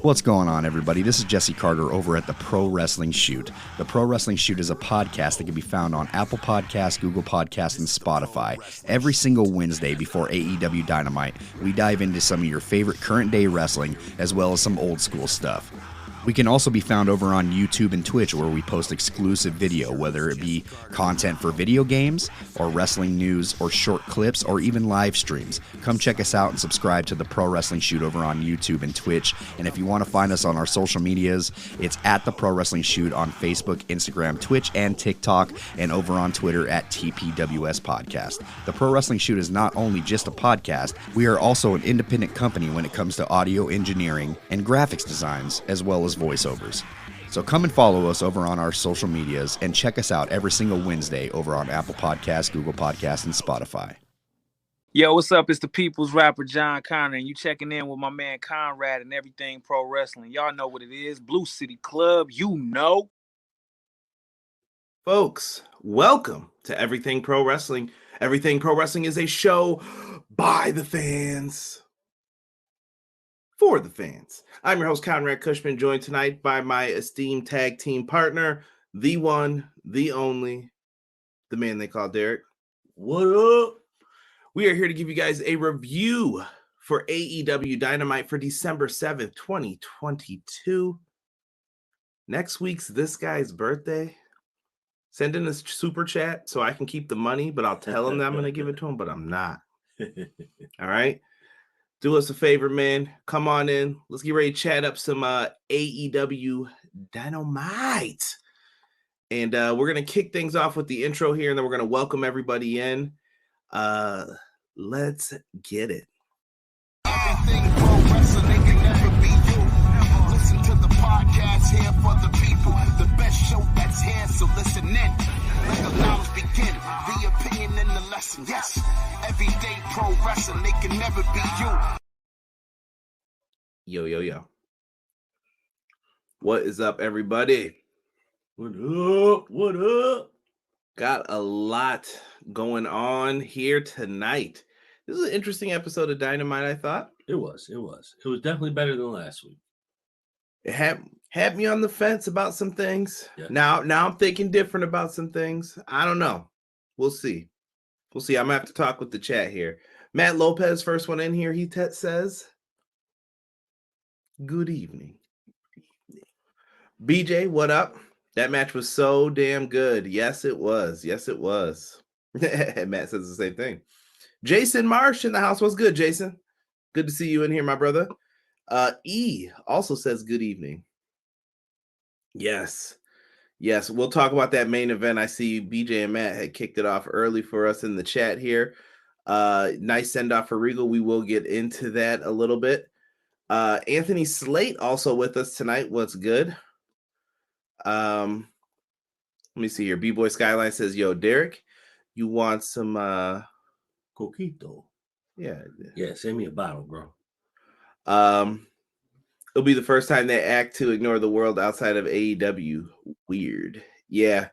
What's going on, everybody? This is Jesse Carter over at the Pro Wrestling Shoot. The Pro Wrestling Shoot is a podcast that can be found on Apple Podcasts, Google Podcasts, and Spotify. Every single Wednesday before AEW Dynamite, we dive into some of your favorite current-day wrestling, as well as some old-school stuff. We can also be found over on YouTube and Twitch, where we post exclusive video, whether it be content for video games, or wrestling news, or short clips, or even live streams. Come check us out and subscribe to the Pro Wrestling Shoot over on YouTube and Twitch. And if you want to find us on our social medias, it's at the Pro Wrestling Shoot on Facebook, Instagram, Twitch, and TikTok, and over on Twitter at TPWS Podcast. The Pro Wrestling Shoot is not only just a podcast, we are also an independent company when it comes to audio engineering and graphics designs, as well as voiceovers. So come and follow us over on our social medias and check us out every single Wednesday over on Apple Podcasts, Google Podcasts, and Spotify. Yo, what's up? It's the People's Rapper John Connor, and you checking in with my man Conrad and Everything Pro Wrestling. Y'all know what it is. Blue City Club, you know. Folks, welcome to Everything Pro Wrestling. Everything Pro Wrestling is a show by the fans, for the fans. I'm your host, Conrad Cushman, joined tonight by my esteemed tag team partner, the one, the only, the man they call Derek. What up? We are here to give you guys a review for AEW Dynamite for December 7th, 2022. Next week's this guy's birthday. Send in a super chat so I can keep the money, but I'll tell him that I'm going to give it to him, but I'm not. All right? Do us a favor, man. Come on in. Let's get ready to chat up some AEW Dynamite. And we're going to kick things off with the intro here, and then we're going to welcome everybody in. Let's get it. Everything pro wrestling, they can never be you. Listen to the podcast here for the people. The best show that's here, so listen in. Let the knowledge begin. The opinion and the lesson. Yes, everyday pro wrestling, they can never be you. Yo. What is up, everybody? What up? What up? Got a lot going on here tonight. This is an interesting episode of Dynamite, I thought. It was definitely better than last week. It had me on the fence about some things. Yeah. Now I'm thinking different about some things. I don't know. We'll see. I'm gonna have to talk with the chat here. Matt Lopez, first one in here. He says, "Good evening, BJ. What up? That match was so damn good. Yes, it was. Matt says the same thing. Jason Marsh in the house. What's good, Jason? Good to see you in here, my brother. E also says good evening. Yes. We'll talk about that main event. I see BJ and Matt had kicked it off early for us in the chat here. Nice send off for Regal. We will get into that a little bit. Anthony Slate also with us tonight. What's good? Let me see here. B-Boy Skyline says, yo, Derek, you want some Coquito. Yeah, send me a bottle, bro. It'll be the first time they act to ignore the world outside of AEW. Weird. Yeah,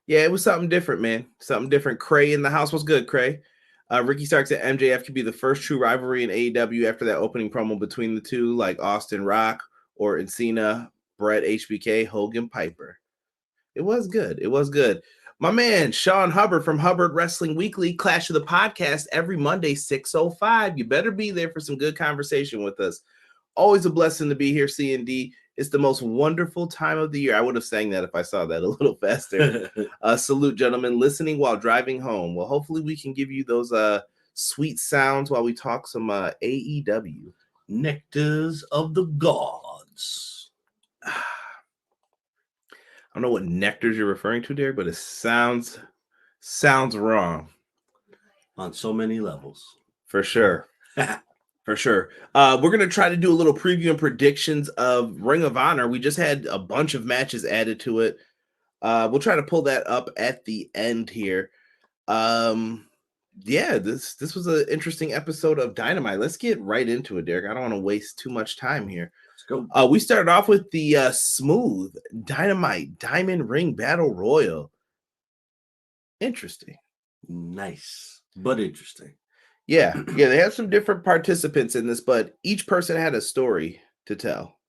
it was something different, man. Something different. Cray in the house. Was good, Cray. Ricky Stark said MJF could be the first true rivalry in AEW after that opening promo between the two, like Austin Rock or Encina, Brett, HBK, Hogan, Piper. It was good. My man, Sean Hubbard from Hubbard Wrestling Weekly, Clash of the Podcast, every Monday, 6:05. You better be there for some good conversation with us. Always a blessing to be here, C&D. It's the most wonderful time of the year. I would have sang that if I saw that a little faster. Salute, gentlemen, listening while driving home. Well, hopefully we can give you those sweet sounds while we talk some AEW. Nectars of the Gods. I don't know what nectars you're referring to, Derek, but it sounds wrong. On so many levels. For sure. For sure. We're going to try to do a little preview and predictions of Ring of Honor. We just had a bunch of matches added to it. We'll try to pull that up at the end here. This was an interesting episode of Dynamite. Let's get right into it, Derek. I don't want to waste too much time here. Let's go. We started off with the smooth Dynamite Diamond Ring Battle Royal. Interesting. Nice, but interesting. Yeah, they had some different participants in this, but each person had a story to tell.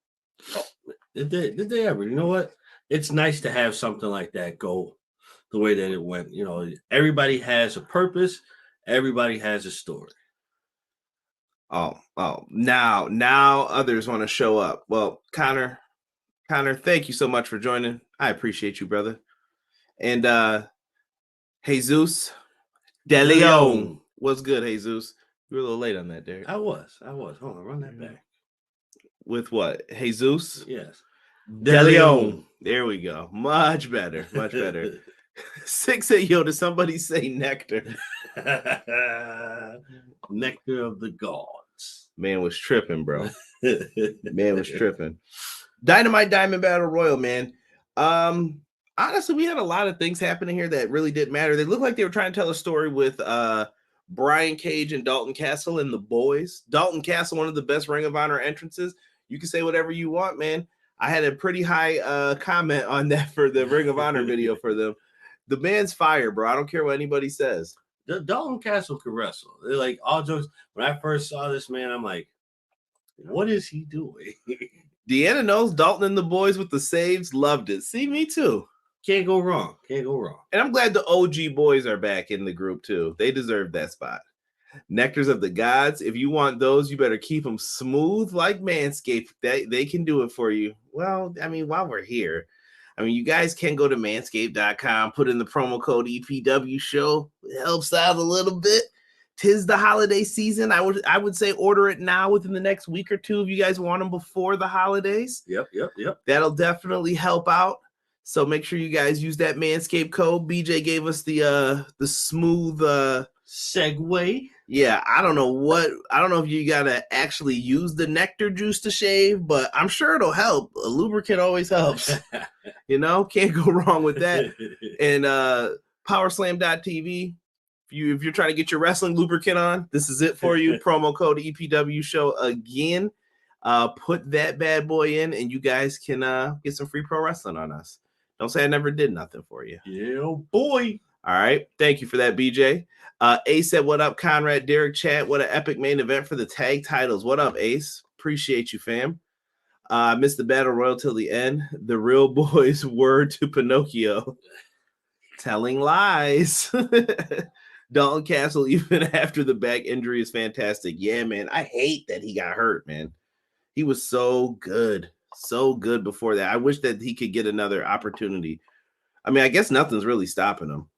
Did they ever? You know what? It's nice to have something like that go the way that it went. You know, everybody has a purpose. Everybody has a story. Oh, now others want to show up. Well, Connor, thank you so much for joining. I appreciate you, brother. And Jesus De Leon. What's good, Jesus? You were a little late on that, Derek. I was. Hold on, run that back. With what? Jesus? Yes. De Leon. There we go. Much better. 6-8, yo, did somebody say nectar? Nectar of the gods. Man was tripping, bro. Dynamite Diamond Battle Royal, man. Honestly, we had a lot of things happening here that really didn't matter. They looked like they were trying to tell a story with Brian Cage and Dalton Castle and the boys. Dalton Castle, one of the best Ring of Honor entrances. You can say whatever you want, man. I had a pretty high comment on that for the Ring of Honor video for them. The man's fire, bro. I don't care what anybody says. The Dalton Castle could wrestle. They're like all jokes. When I first saw this man, I'm like, what is he doing? Deanna knows Dalton and the boys with the saves. Loved it. See, me too. Can't go wrong. And I'm glad the OG boys are back in the group too. They deserve that spot. Nectars of the gods. If you want those, you better keep them smooth like Manscaped. They can do it for you. Well, I mean, while we're here, I mean, you guys can go to manscaped.com, put in the promo code EPW show. It helps out a little bit. 'Tis the holiday season. I would say order it now within the next week or two if you guys want them before the holidays. Yep. That'll definitely help out. So make sure you guys use that Manscaped code. BJ gave us the smooth segue. Yeah, I don't know if you gotta actually use the nectar juice to shave, but I'm sure it'll help. A lubricant always helps. Can't go wrong with that. And powerslam.tv. If you're trying to get your wrestling lubricant on, this is it for you. Promo code EPW show again. Put that bad boy in, and you guys can get some free pro wrestling on us. Don't say I never did nothing for you. Yeah, boy. All right. Thank you for that, BJ. Ace said, what up, Conrad, Derek, chat? What an epic main event for the tag titles. What up, Ace? Appreciate you, fam. Missed the battle royal till the end. The real boys' word to Pinocchio. Telling lies. Dalton Castle, even after the back injury, is fantastic. Yeah, man. I hate that he got hurt, man. He was so good. So good before that. I wish that he could get another opportunity. I mean, I guess nothing's really stopping him.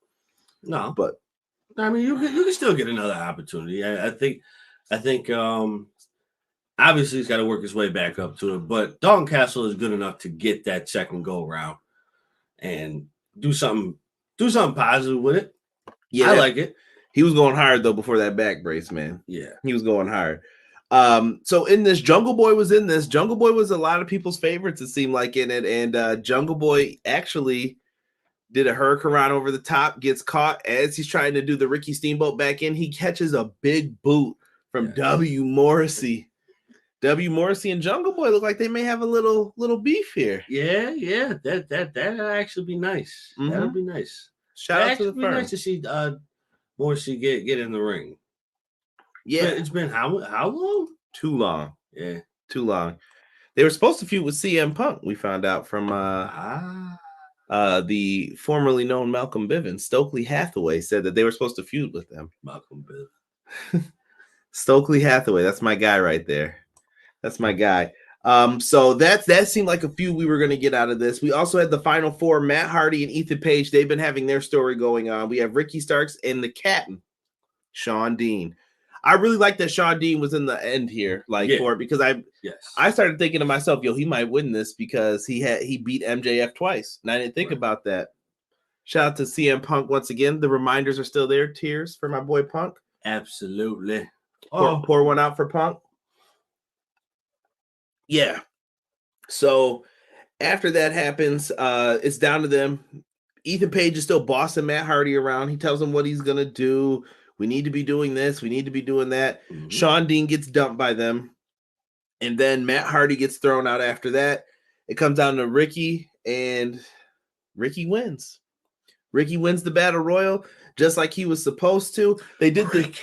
No. But I mean, you can still get another opportunity. I think obviously he's got to work his way back up to it, but Dalton Castle is good enough to get that second go round and do something positive with it. Yeah, I like it. He was going hard though before that back brace, man. Yeah, he was going hard. So in this, Jungle Boy was in this. Jungle Boy was a lot of people's favorites, it seemed like, in it, and Jungle Boy actually did a hurricane over the top, gets caught as he's trying to do the Ricky Steamboat back in. He catches a big boot from W. Morrissey. W. Morrissey and Jungle Boy look like they may have a little beef here. Yeah. That'd actually be nice. Mm-hmm. That'd be nice. Shout out to the firm. Nice to see Morrissey get in the ring. Yeah, it's been how long? Too long. Yeah, too long. They were supposed to feud with CM Punk. We found out from the formerly known Malcolm Bivens. Stokely Hathaway said that they were supposed to feud with them. Malcolm Bivens. Stokely Hathaway. That's my guy right there. That's my guy. So that seemed like a feud we were going to get out of this. We also had the final four, Matt Hardy and Ethan Page. They've been having their story going on. We have Ricky Starks and the Captain, Shawn Dean. I really like that Shawn Dean was in the end here, for it, because I started thinking to myself, he might win this because he beat MJF twice, and I didn't think about that. Shout out to CM Punk once again. The reminders are still there. Tears for my boy Punk. Absolutely. Pour one out for Punk. Yeah. So after that happens, it's down to them. Ethan Page is still bossing Matt Hardy around. He tells him what he's gonna do. We need to be doing this. We need to be doing that. Mm-hmm. Shawn Dean gets dumped by them. And then Matt Hardy gets thrown out after that. It comes down to Ricky, and Ricky wins. Ricky wins the Battle Royal just like he was supposed to. They did the...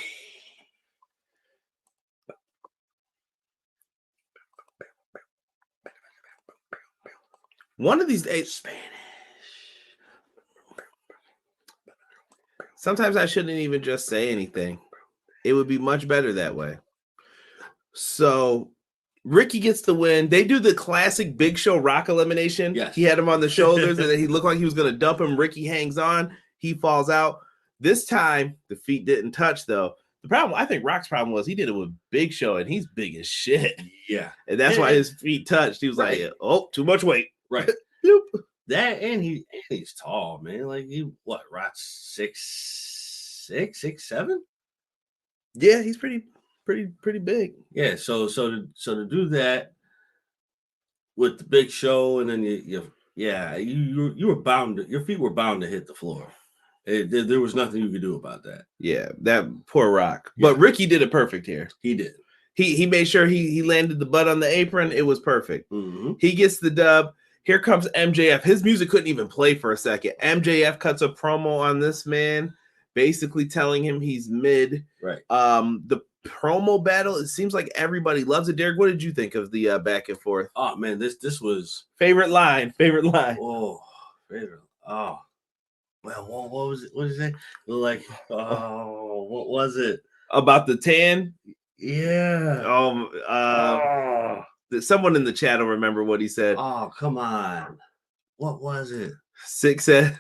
One of these days, Spanish. Sometimes I shouldn't even just say anything. It would be much better that way. So Ricky gets the win. They do the classic Big Show Rock elimination. Yes. He had him on the shoulders and then he looked like he was going to dump him. Ricky hangs on. He falls out. This time, the feet didn't touch, though. The problem, I think Rock's problem was he did it with Big Show, and he's big as shit. Yeah. And that's why his feet touched. He was like, oh, too much weight. Right. Bloop. That and he's tall, man. Like Rock's 6'6", 6'7"? Yeah, he's pretty big. Yeah, so to do that with the Big Show, and then you were bound to, your feet were bound to hit the floor. There was nothing you could do about that. Yeah, that poor Rock. Yeah. But Ricky did it perfect here. He did. He made sure he landed the butt on the apron. It was perfect. Mm-hmm. He gets the dub. Here comes MJF. His music couldn't even play for a second. MJF cuts a promo on this man, basically telling him he's mid. Right. The promo battle, it seems like everybody loves it. Derek, what did you think of the back and forth? Oh man, this was favorite line. Oh, favorite. Oh, well, what was it? What is it? Like, oh, what was it about the tan? Yeah. Someone in the chat will remember what he said. Oh, come on. What was it? Six said,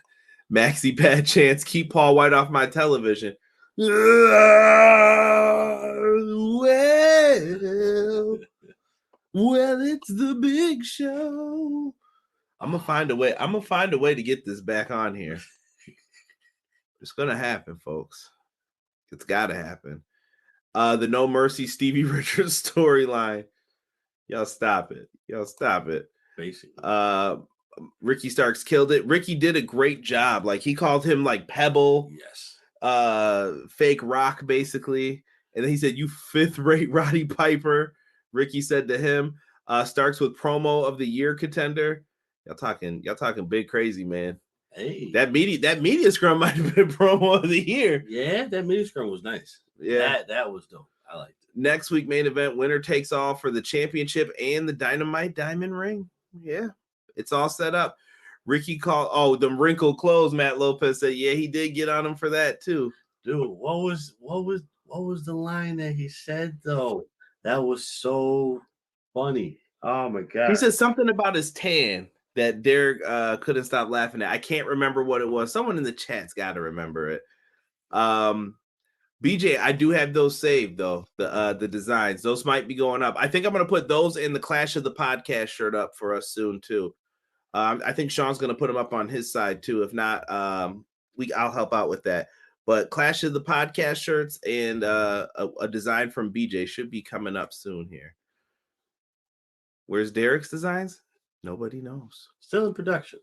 Maxi Pad chance, keep Paul White off my television. Well, it's the Big Show. I'm gonna find a way to get this back on here. It's gonna happen, folks. It's gotta happen. The No Mercy Stevie Richards storyline. Y'all stop it. Basically. Ricky Starks killed it. Ricky did a great job. Like, he called him like Pebble. Yes. Fake Rock, basically. And then he said, you fifth-rate Roddy Piper. Ricky said to him. Starks with promo of the year contender. Y'all talking big crazy, man. Hey. That media scrum might have been promo of the year. Yeah, that media scrum was nice. Yeah. That was dope. I liked it. Next week, main event, winner takes all for the championship and the Dynamite Diamond ring. Yeah, it's all set up. Ricky called, the wrinkled clothes. Matt Lopez said, yeah, he did get on him for that too. Dude, what was the line that he said though? That was so funny. Oh my god. He said something about his tan that Derek couldn't stop laughing at. I can't remember what it was. Someone in the chat's got to remember it. BJ, I do have those saved though. The designs, those might be going up. I think I'm gonna put those in the Clash of the Podcast shirt up for us soon too. I think Sean's gonna put them up on his side too. If not, I'll help out with that. But Clash of the Podcast shirts and a design from BJ should be coming up soon here. Where's Derek's designs? Nobody knows. Still in production.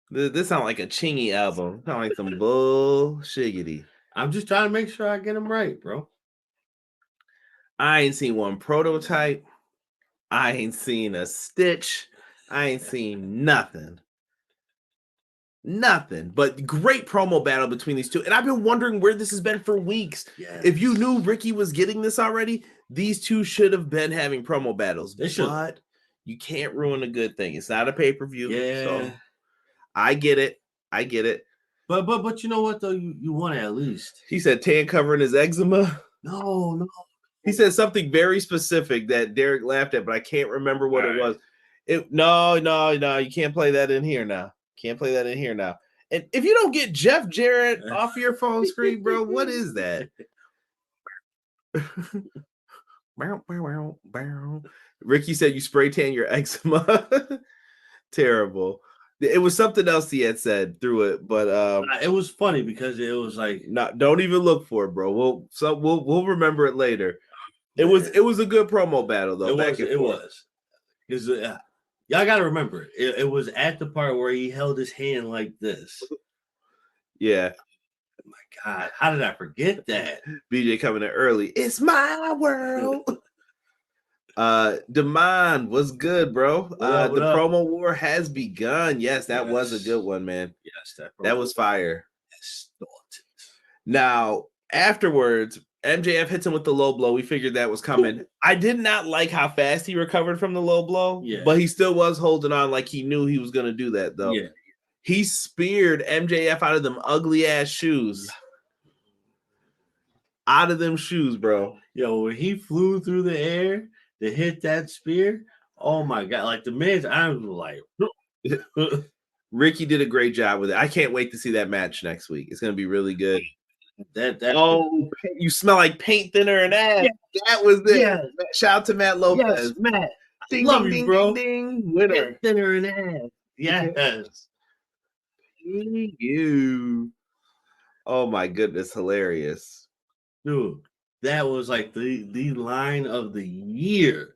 This sounds like a Chingy album. Sound like some bullshiggity. I'm just trying to make sure I get them right, bro. I ain't seen one prototype. I ain't seen a stitch. I ain't seen nothing. Nothing. But great promo battle between these two. And I've been wondering where this has been for weeks. Yes. If you knew Ricky was getting this already, these two should have been having promo battles. They should. But you can't ruin a good thing. It's not a pay-per-view. Yeah. So I get it. But you know what though? You want it at least. He said tan covering his eczema. No. He said something very specific that Derek laughed at, but I can't remember what it was. No. You can't play that in here now. And if you don't get Jeff Jarrett off your phone screen, bro, what is that? Ricky said you spray tan your eczema. Terrible. It was something else he had said through it, but it was funny because it was like, don't even look for it, bro. We'll remember it later. It was a good promo battle though. It was because y'all got to remember it was at the part where he held his hand like this. Yeah. Oh my God, how did I forget that? BJ coming in early. It's my world. Demond was good, bro. The promo war has begun. Yes, that was a good one, man. Yes, that was fire. Now, afterwards, MJF hits him with the low blow. We figured that was coming. I did not like how fast he recovered from the low blow, but he still was holding on like he knew he was going to do that, though. Yeah. He speared MJF out of them ugly-ass shoes. Out of them shoes, bro. Yo, when he flew through the air to hit that spear, oh, my God. Like, the man's arms were like... Ricky did a great job with it. I can't wait to see that match next week. It's going to be really good. You smell like paint thinner and ass. Yeah. That was it. Yeah. Shout out to Matt Lopez. Yes, Matt. Ding, love ding, you, ding, bro. Ding, ding. Winner. Paint thinner and ass. Yes. You. Oh my goodness, hilarious. Dude, that was like the line of the year.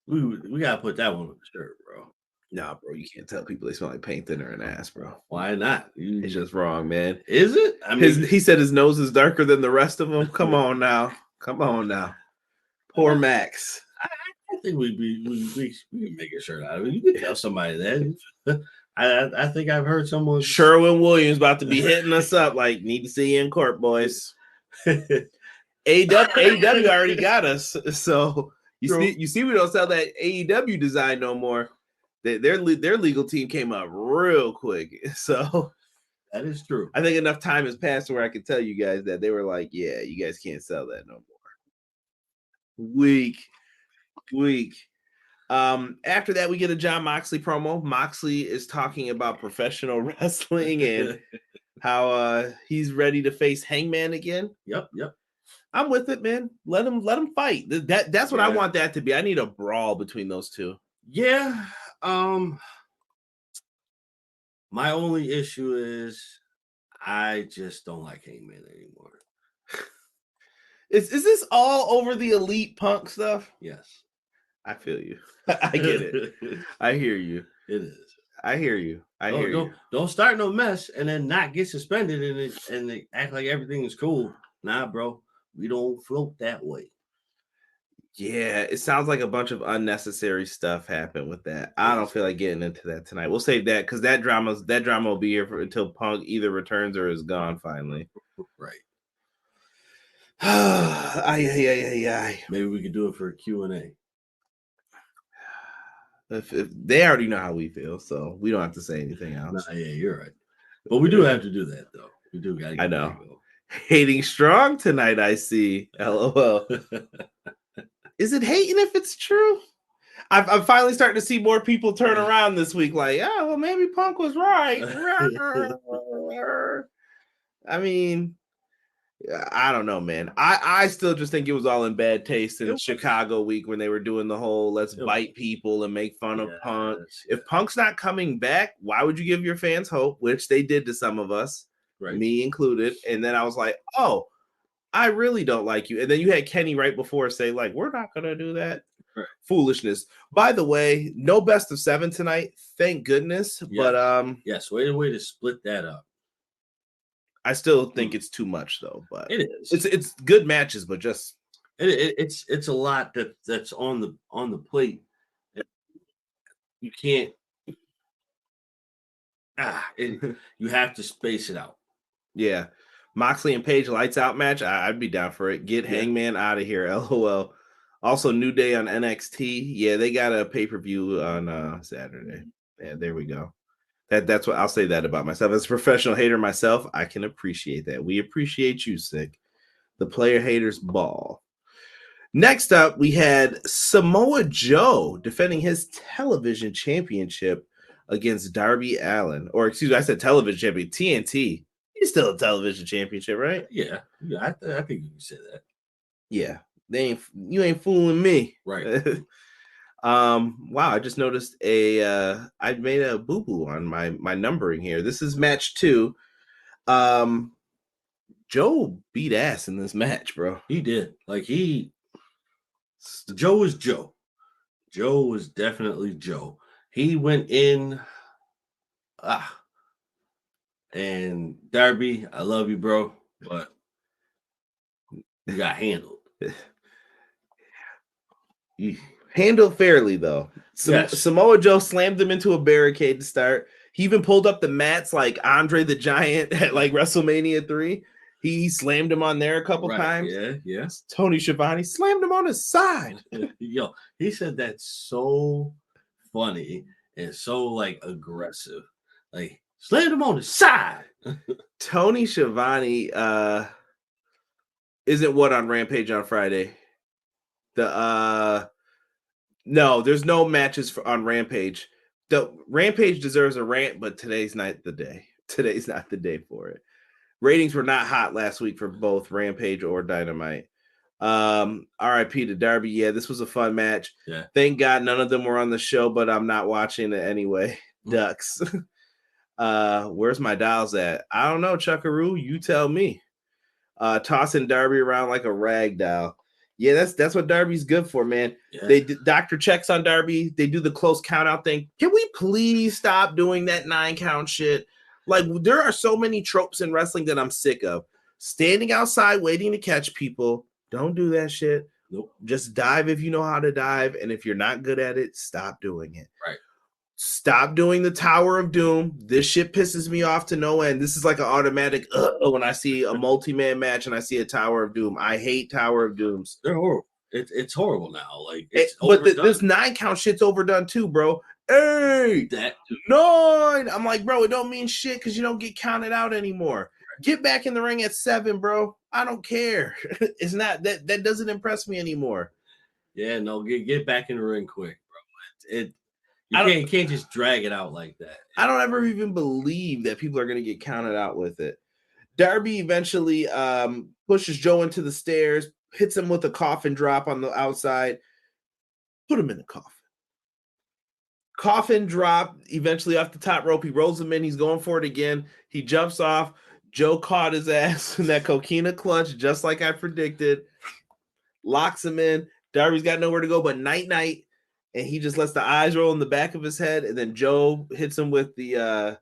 We gotta put that one on the shirt, bro. Nah, bro, you can't tell people they smell like paint thinner and ass, bro. Why not? It's just wrong, man. Is it? I mean, he said his nose is darker than the rest of them. Come on now. Poor Max. I think we can make a shirt out of it. You can tell somebody that. I think I've heard someone. Sherwin Williams about to be hitting us up like, need to see you in court, boys. AEW already got us. So you see we don't sell that AEW design no more. Their legal team came up real quick. So that is true. I think enough time has passed where I could tell you guys that they were like, yeah, you guys can't sell that no more. Weak. After that, we get a Jon Moxley promo. Moxley is talking about professional wrestling and how he's ready to face Hangman again. Yep. I'm with it, man. Let him fight. That's what I want that to be. I need a brawl between those two. Yeah. My only issue is I just don't like Hangman anymore. Is this all over the Elite Punk stuff? Yes. I feel you. I get it. I hear you. It is. I hear you. Don't start no mess and then not get suspended and they act like everything is cool. Nah, bro. We don't float that way. Yeah, it sounds like a bunch of unnecessary stuff happened with that. I don't feel like getting into that tonight. We'll save that because that drama will be here until Punk either returns or is gone finally. Right. Maybe we could do it for a Q&A. If they already know how we feel, so we don't have to say anything else. Nah, yeah, you're right. But we do have to do that, though. We do got to. I know. Hating strong tonight, I see. LOL. Is it hating if it's true? I'm finally starting to see more people turn around this week. Like, oh, well, maybe Punk was right. I mean, I don't know, man. I still just think it was all in bad taste in Chicago week when they were doing the whole let's bite people and make fun of Punk. If Punk's not coming back, why would you give your fans hope? Which they did to some of us, right, me included. And then I was like, oh, I really don't like you. And then you had Kenny right before say, like, we're not going to do that. Right. Foolishness. By the way, no best of 7 tonight. Thank goodness. Yes. But yes, way to split that up. I still think it's too much though, but it is. It's good matches, but just it's a lot that's on the plate. You can't you have to space it out. Yeah. Moxley and Page lights out match. I'd be down for it. Get Hangman out of here. LOL. Also, New Day on NXT. Yeah, they got a pay-per-view on Saturday. Yeah, there we go. That's what I'll say that about myself. As a professional hater myself, I can appreciate that. We appreciate you, Sick. The player haters ball. Next up, we had Samoa Joe defending his television championship against Darby Allin. Or excuse me, I said television champion, TNT. He's still a television championship, right? Yeah, I think you can say that. Yeah, you ain't fooling me, right? Wow, I just noticed I made a boo-boo on my numbering here. This is match 2. Joe beat ass in this match, bro. He did. Joe was Joe. Joe was definitely Joe. He went in. And Darby, I love you, bro, but you got handled. Handled fairly, though. Samoa Joe slammed him into a barricade to start. He even pulled up the mats like Andre the Giant at like WrestleMania 3. He slammed him on there a couple times. Yeah, yes. Tony Schiavone slammed him on his side. Yo, he said that's so funny and so like aggressive. Like slammed him on his side. Tony Schiavone isn't what on Rampage on Friday. No, there's no matches on Rampage. The Rampage deserves a rant, but today's not the day. Today's not the day for it. Ratings were not hot last week for both Rampage or Dynamite. RIP to Darby. Yeah, this was a fun match. Yeah. Thank God none of them were on the show, but I'm not watching it anyway. Ducks. Where's my dials at? I don't know, Chuckaroo. You tell me. Tossing Darby around like a rag doll. Yeah, that's what Darby's good for, man. Yeah. They doctor checks on Darby. They do the close count out thing. Can we please stop doing that 9 count shit? Like, there are so many tropes in wrestling that I'm sick of. Standing outside waiting to catch people. Don't do that shit. Nope. Just dive if you know how to dive, and if you're not good at it, stop doing it. Right. Stop doing the Tower of Doom. This shit pisses me off to no end. This is like an automatic when I see a multi-man match and I see a Tower of Doom. I hate Tower of Dooms. They're horrible. It's horrible now. Like, but this 9 count shit's overdone too, bro. Hey, that 9. I'm like, bro, it don't mean shit because you don't get counted out anymore. Get back in the ring at 7, bro. I don't care. It's not that doesn't impress me anymore. Yeah, no, get back in the ring quick, bro. You can't just drag it out like that. I don't ever even believe that people are going to get counted out with it. Darby eventually pushes Joe into the stairs, hits him with a coffin drop on the outside, put him in the coffin. Coffin drop eventually off the top rope. He rolls him in. He's going for it again. He jumps off. Joe caught his ass in that coquina clutch, just like I predicted. Locks him in. Darby's got nowhere to go but night. And he just lets the eyes roll in the back of his head, and then Joe hits him with he hits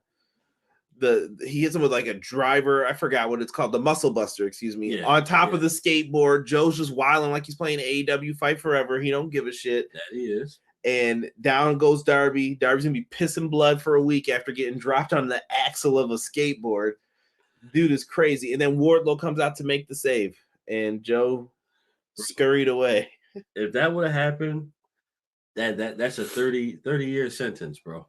him with like a driver. I forgot what it's called, the muscle buster, excuse me. Yeah, on top of the skateboard. Joe's just wilding like he's playing AEW Fight Forever. He don't give a shit. That he is. And down goes Darby. Darby's gonna be pissing blood for a week after getting dropped on the axle of a skateboard. Dude is crazy. And then Wardlow comes out to make the save, and Joe scurried away. If that would have happened, that's a 30-year sentence, bro.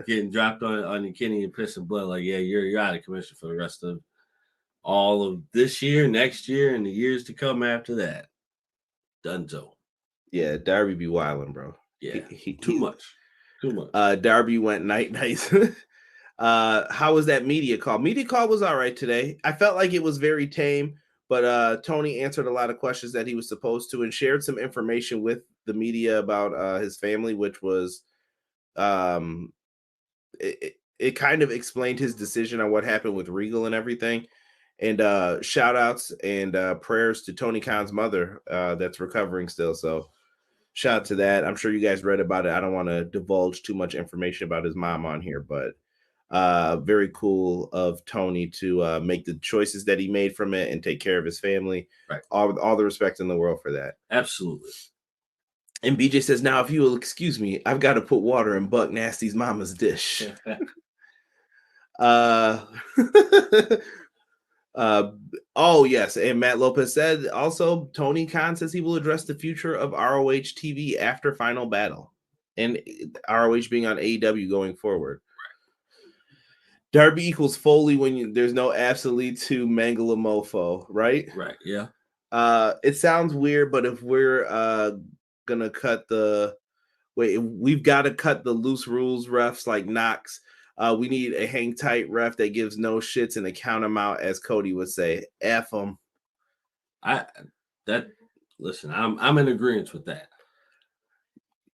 Getting dropped on your kidney and pissing blood. Like, yeah, you're out of commission for the rest of all of this year, next year, and the years to come after that. Dunzo. Yeah, Darby be wilding, bro. Yeah, too much. Darby went night. How was that media call? Media call was all right today. I felt like it was very tame, but Tony answered a lot of questions that he was supposed to and shared some information with the media about his family, which was it kind of explained his decision on what happened with Regal and everything. And shout outs and prayers to Tony Khan's mother that's recovering still. So shout out to that. I'm sure you guys read about it. I don't want to divulge too much information about his mom on here, but very cool of Tony to make the choices that he made from it and take care of his family. Right. All the respect in the world for that. Absolutely. And BJ says, now, if you will excuse me, I've got to put water in Buck Nasty's mama's dish. Oh, yes. And Matt Lopez said also, Tony Khan says he will address the future of ROH TV after Final Battle and ROH being on AEW going forward. Darby equals Foley when there's no absolute to mangle a mofo, right? Right, yeah. It sounds weird, but if we're gonna cut we've got to cut the loose rules refs like Knox. We need a hang tight ref that gives no shits and a count him out, as Cody would say. F him. Listen, I'm in agreement with that.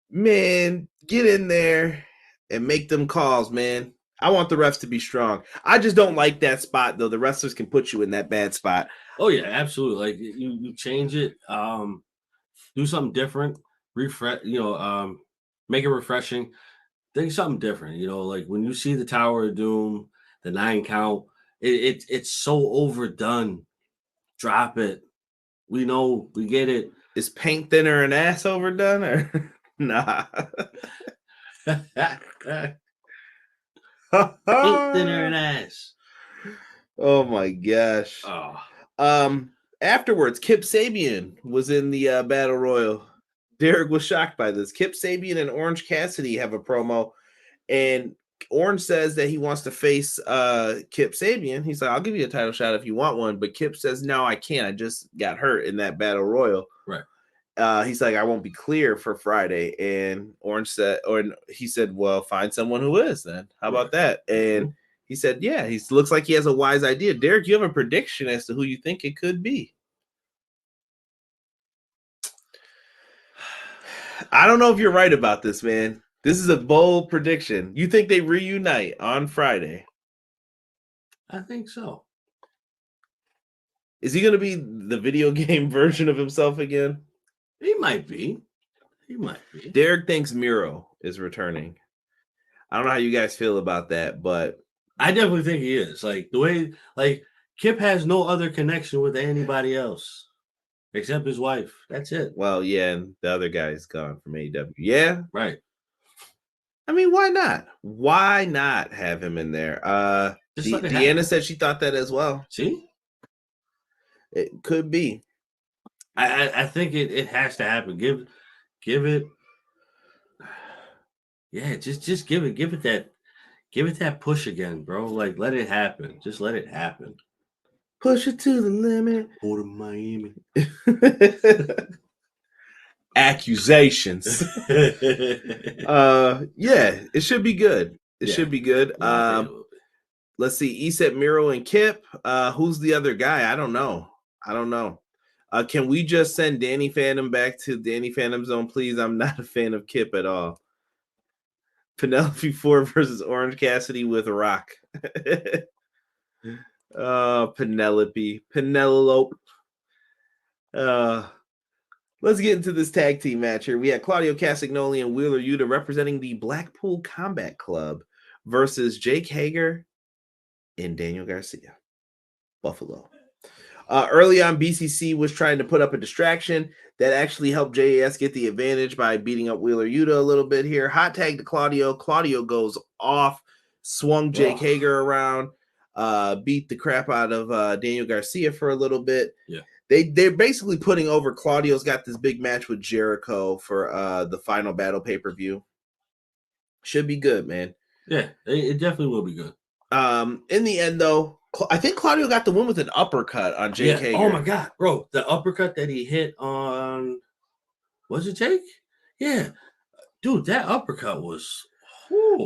Man, get in there and make them calls, man. I want the refs to be strong. I just don't like that spot, though. The wrestlers can put you in that bad spot. Oh, yeah, absolutely. Like, you change it, do something different, refresh, make it refreshing. Think something different, like when you see the Tower of Doom, the 9 count, it's so overdone. Drop it. We know, we get it. Is paint thinner and ass overdone or nah? Paint thinner and ass. Oh my gosh. Afterwards, Kip Sabian was in the Battle Royal. Derek was shocked by this. Kip Sabian and Orange Cassidy have a promo, and Orange says that he wants to face Kip Sabian. He's like, I'll give you a title shot if you want one. But Kip says, no, I can't. I just got hurt in that Battle Royal. Right. He's like, I won't be clear for Friday. And Orange said, or he said, well, find someone who is then. How about that? And he said, yeah, he looks like he has a wise idea. Derek, you have a prediction as to who you think it could be? I don't know if you're right about this, man. This is a bold prediction. You think they reunite on Friday? I think so. Is he going to be the video game version of himself again? He might be. He might be. Derek thinks Miro is returning. I don't know how you guys feel about that, but I definitely think he is. Like the way, like Kip has no other connection with anybody else except his wife. That's it. Well, yeah, and the other guy's gone from AEW. Yeah, right. I mean, why not? Why not have him in there? Deanna said she thought that as well. See, it could be. I think it has to happen. Give it. Yeah, just give it that push again, bro. Like let it happen. Just let it happen. Push it to the limit. Go to Miami. Accusations. Yeah, it should be good. It should be good. Let's see. Iset, Miro, and Kip. Who's the other guy? I don't know. Can we just send Danny Phantom back to Danny Phantom Zone, please? I'm not a fan of Kip at all. Penelope Ford versus Orange Cassidy with Rock. Penelope. Let's get into this tag team match here. We had Claudio Castagnoli and Wheeler Yuta representing the Blackpool Combat Club versus Jake Hager and Daniel Garcia. Buffalo. Early on, BCC was trying to put up a distraction that actually helped JAS get the advantage by beating up Wheeler Yuta a little bit here. Hot tag to Claudio. Claudio goes off, swung Jake Hager around, beat the crap out of Daniel Garcia for a little bit. Yeah. They're basically putting over. Claudio's got this big match with Jericho for the final battle pay-per-view. Should be good, man. Yeah, it definitely will be good. In the end, though, I think Claudio got the win with an uppercut on Jake Hager. Oh my god, bro. The uppercut that he hit on, was it Jake? Yeah. Dude, that uppercut was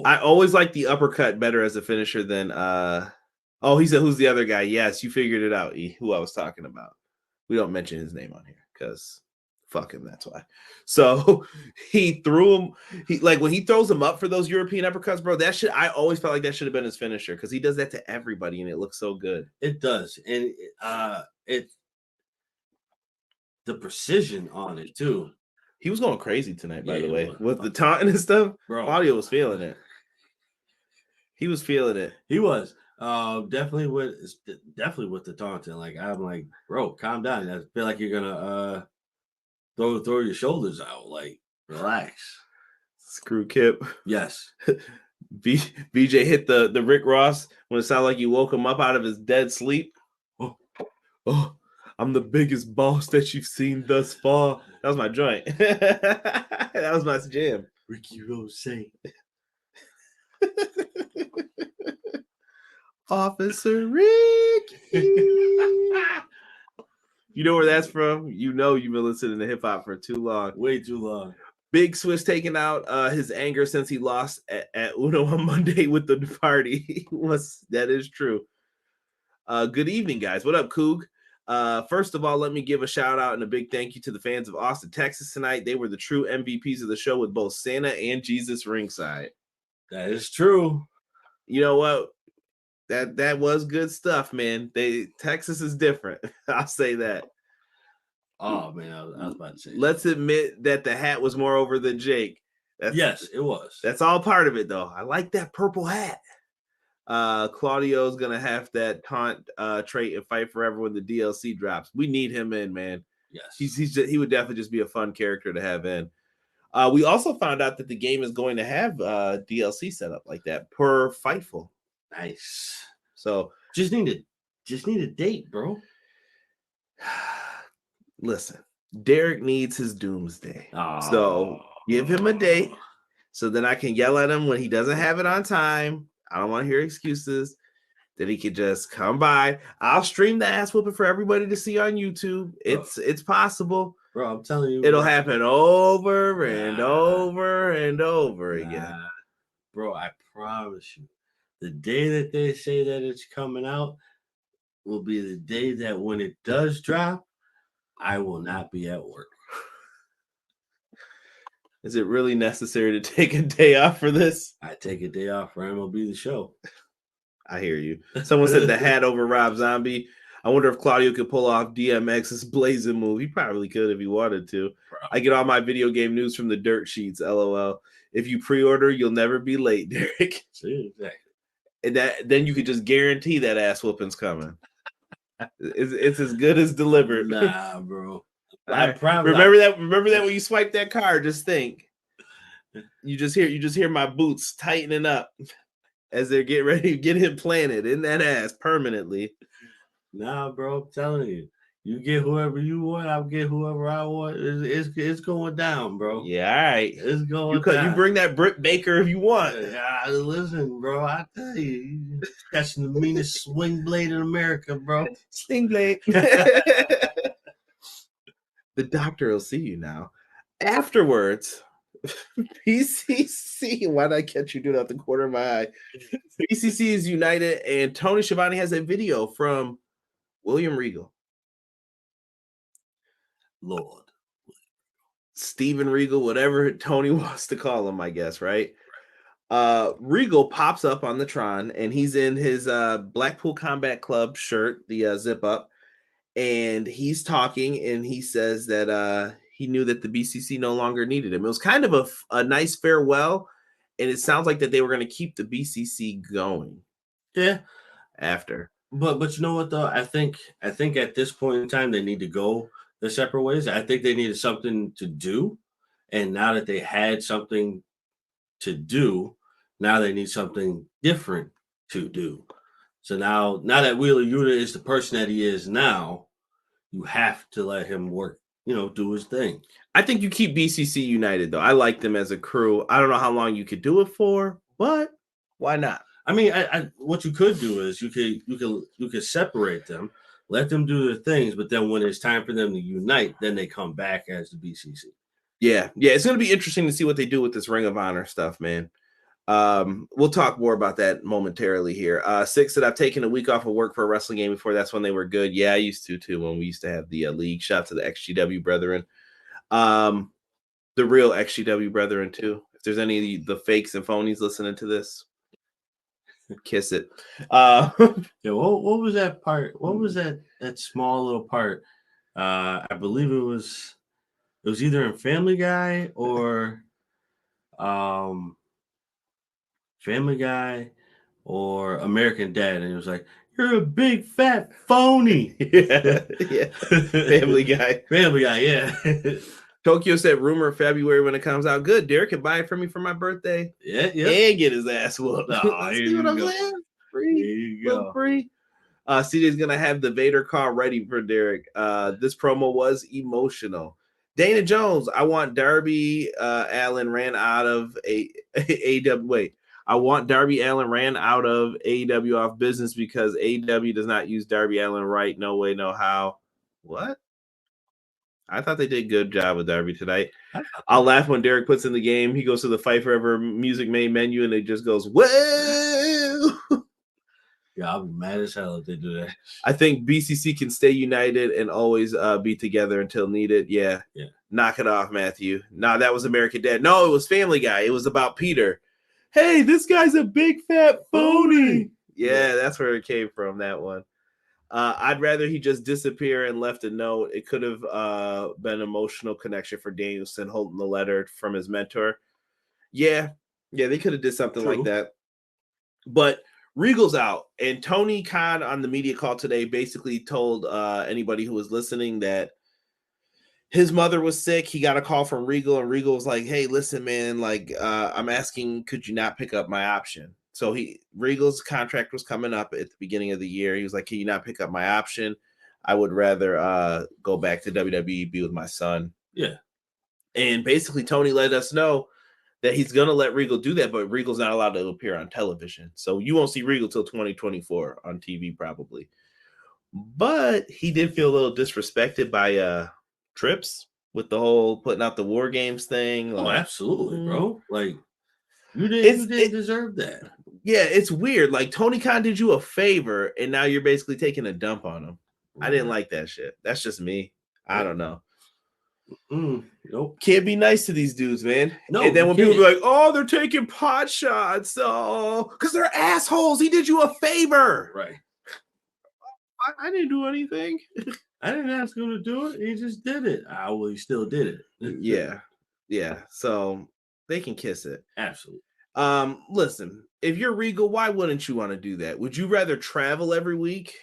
I always like the uppercut better as a finisher than he said who's the other guy? Yes, you figured it out, who I was talking about. We don't mention his name on here because fuck him, that's why. So he threw him. When he throws him up for those European uppercuts, bro, that shit, I always felt like that should have been his finisher because he does that to everybody and it looks so good. It does. And the precision on it too. He was going crazy tonight, by the way, with the taunting and stuff. Bro, Claudio was feeling it. He was feeling it. He was. Definitely with the taunting. Like I'm like, bro, calm down. I feel like you're gonna throw your shoulders out. Like, relax. Screw Kip. Yes. BJ hit the Rick Ross when it sounded like you woke him up out of his dead sleep. Oh, I'm the biggest boss that you've seen thus far. That was my joint. That was my jam. Ricky Rose. Officer Ricky. You know where that's from? You know you've been listening to hip hop for too long. Way too long. Big Swiss taking out his anger since he lost at Uno on Monday with the party. That is true. Good evening, guys. What up, Coog? First of all, let me give a shout out and a big thank you to the fans of Austin, Texas tonight. They were the true MVPs of the show with both Santa and Jesus ringside. That is true. You know what? That was good stuff, man. Texas is different. I'll say that. Oh man, I was about to say. Let's admit that the hat was more over than Jake. Yes, it was. That's all part of it, though. I like that purple hat. Claudio's gonna have that taunt trait and fight forever when the DLC drops. We need him in, man. Yes, he would definitely just be a fun character to have in. We also found out that the game is going to have DLC set up like that per Fightful. Nice. So just needed just need a date, bro. Listen, Derek needs his doomsday. So give him a date so then I can yell at him when he doesn't have it on time. I don't want to hear excuses. That he could just come by. I'll stream the ass whooping for everybody to see on YouTube. It's possible. Bro, I'm telling you. It'll happen over and over and over again. Bro, I promise you. The day that they say that it's coming out will be the day that when it does drop, I will not be at work. Is it really necessary to take a day off for this? I take a day off for MLB The Show. I hear you. Someone said the hat over Rob Zombie. I wonder if Claudio could pull off DMX's blazing move. He probably could if he wanted to. I get all my video game news from the dirt sheets. LOL. If you pre-order, you'll never be late, Derek. Exactly. And then you could just guarantee that ass whooping's coming. It's as good as delivered. Nah, bro. I promise. Remember that when you swipe that card, just think. You just hear my boots tightening up as they're getting ready to get him planted in that ass permanently. Nah, bro, I'm telling you. You get whoever you want, I'll get whoever I want. It's going down, bro. Yeah, all right. It's going down. You bring that Britt Baker if you want. Listen, bro, I tell you, that's the meanest swing blade in America, bro. Sling blade. The doctor will see you now. Afterwards, PCC, why did I catch you doing out the corner of my eye? PCC is united, and Tony Schiavone has a video from William Regal. Lord. Steven Regal, whatever Tony wants to call him, I guess, right? Regal pops up on the Tron, and he's in his Blackpool Combat Club shirt, the zip up, and he's talking, and he says that he knew that the BCC no longer needed him. It was kind of a nice farewell, and it sounds like that they were going to keep the BCC going. Yeah. After. But you know what, though? I think at this point in time, they need to go their separate ways. I think they needed something to do, and now that they had something to do, now they need something different to do. So now that Wheeler Yuta is the person that he is now, you have to let him work, do his thing. I think you keep BCC united, though. I like them as a crew. I don't know how long you could do it for, but why not? I mean, what you could do is you could separate them, let them do their things, but then when it's time for them to unite, then they come back as the BCC. Yeah, it's going to be interesting to see what they do with this Ring of Honor stuff, man. We'll talk more about that momentarily here. Six said, I've taken a week off of work for a wrestling game before. That's when they were good. Yeah, I used to too, when we used to have the league. Shout out to the XGW brethren. The real XGW brethren too. If there's any of the fakes and phonies listening to this, kiss it. Yeah, what was that part? What was that small little part? I believe it was either in Family Guy or American Dad, and it was like, "You're a big fat phony." yeah. Family Guy, yeah. Tokyo said, rumor February when it comes out. Good. Derek can buy it for me for my birthday. Yeah. And get his ass whooped. See what I'm saying? Free. There you go. Free. CJ's going to have the Vader car ready for Derek. This promo was emotional. Dana Jones, I want Darby Allin ran out of AEW. Wait. I want Darby Allin ran out of AEW off business because AEW does not use Darby Allin right. No way, no how. What? I thought they did a good job with Darby tonight. I'll laugh when Derek puts in the game. He goes to the Fight Forever music main menu and it just goes, whoa! Yeah, I'll be mad as hell if they do that. I think BCC can stay united and always be together until needed. Yeah. Knock it off, Matthew. Nah, that was American Dad. No, it was Family Guy. It was about Peter. Hey, this guy's a big fat phony. Yeah, that's where it came from, that one. I'd rather he just disappear and left a note. It could have been an emotional connection for Danielson holding the letter from his mentor. Yeah, they could have did something like that. But Regal's out, and Tony Khan on the media call today basically told anybody who was listening that his mother was sick. He got a call from Regal, and Regal was like, hey, listen, man, like, I'm asking, could you not pick up my option? So Regal's contract was coming up at the beginning of the year. He was like, "Can you not pick up my option? I would rather go back to WWE, be with my son." Yeah. And basically, Tony let us know that he's going to let Regal do that, but Regal's not allowed to appear on television. So you won't see Regal till 2024 on TV probably. But he did feel a little disrespected by Trips with the whole putting out the War Games thing. Oh, absolutely, bro. Like, you didn't deserve that. Yeah, it's weird. Like, Tony Khan did you a favor, and now you're basically taking a dump on him. I didn't like that shit. That's just me. I don't know. Nope. Can't be nice to these dudes, man. No. And then when people be like, "Oh, they're taking pot shots," because they're assholes. He did you a favor, right? I didn't do anything. I didn't ask him to do it. He just did it. Well, he still did it. Yeah. So they can kiss it. Absolutely. Listen, if you're Regal, why wouldn't you want to do that? Would you rather travel every week,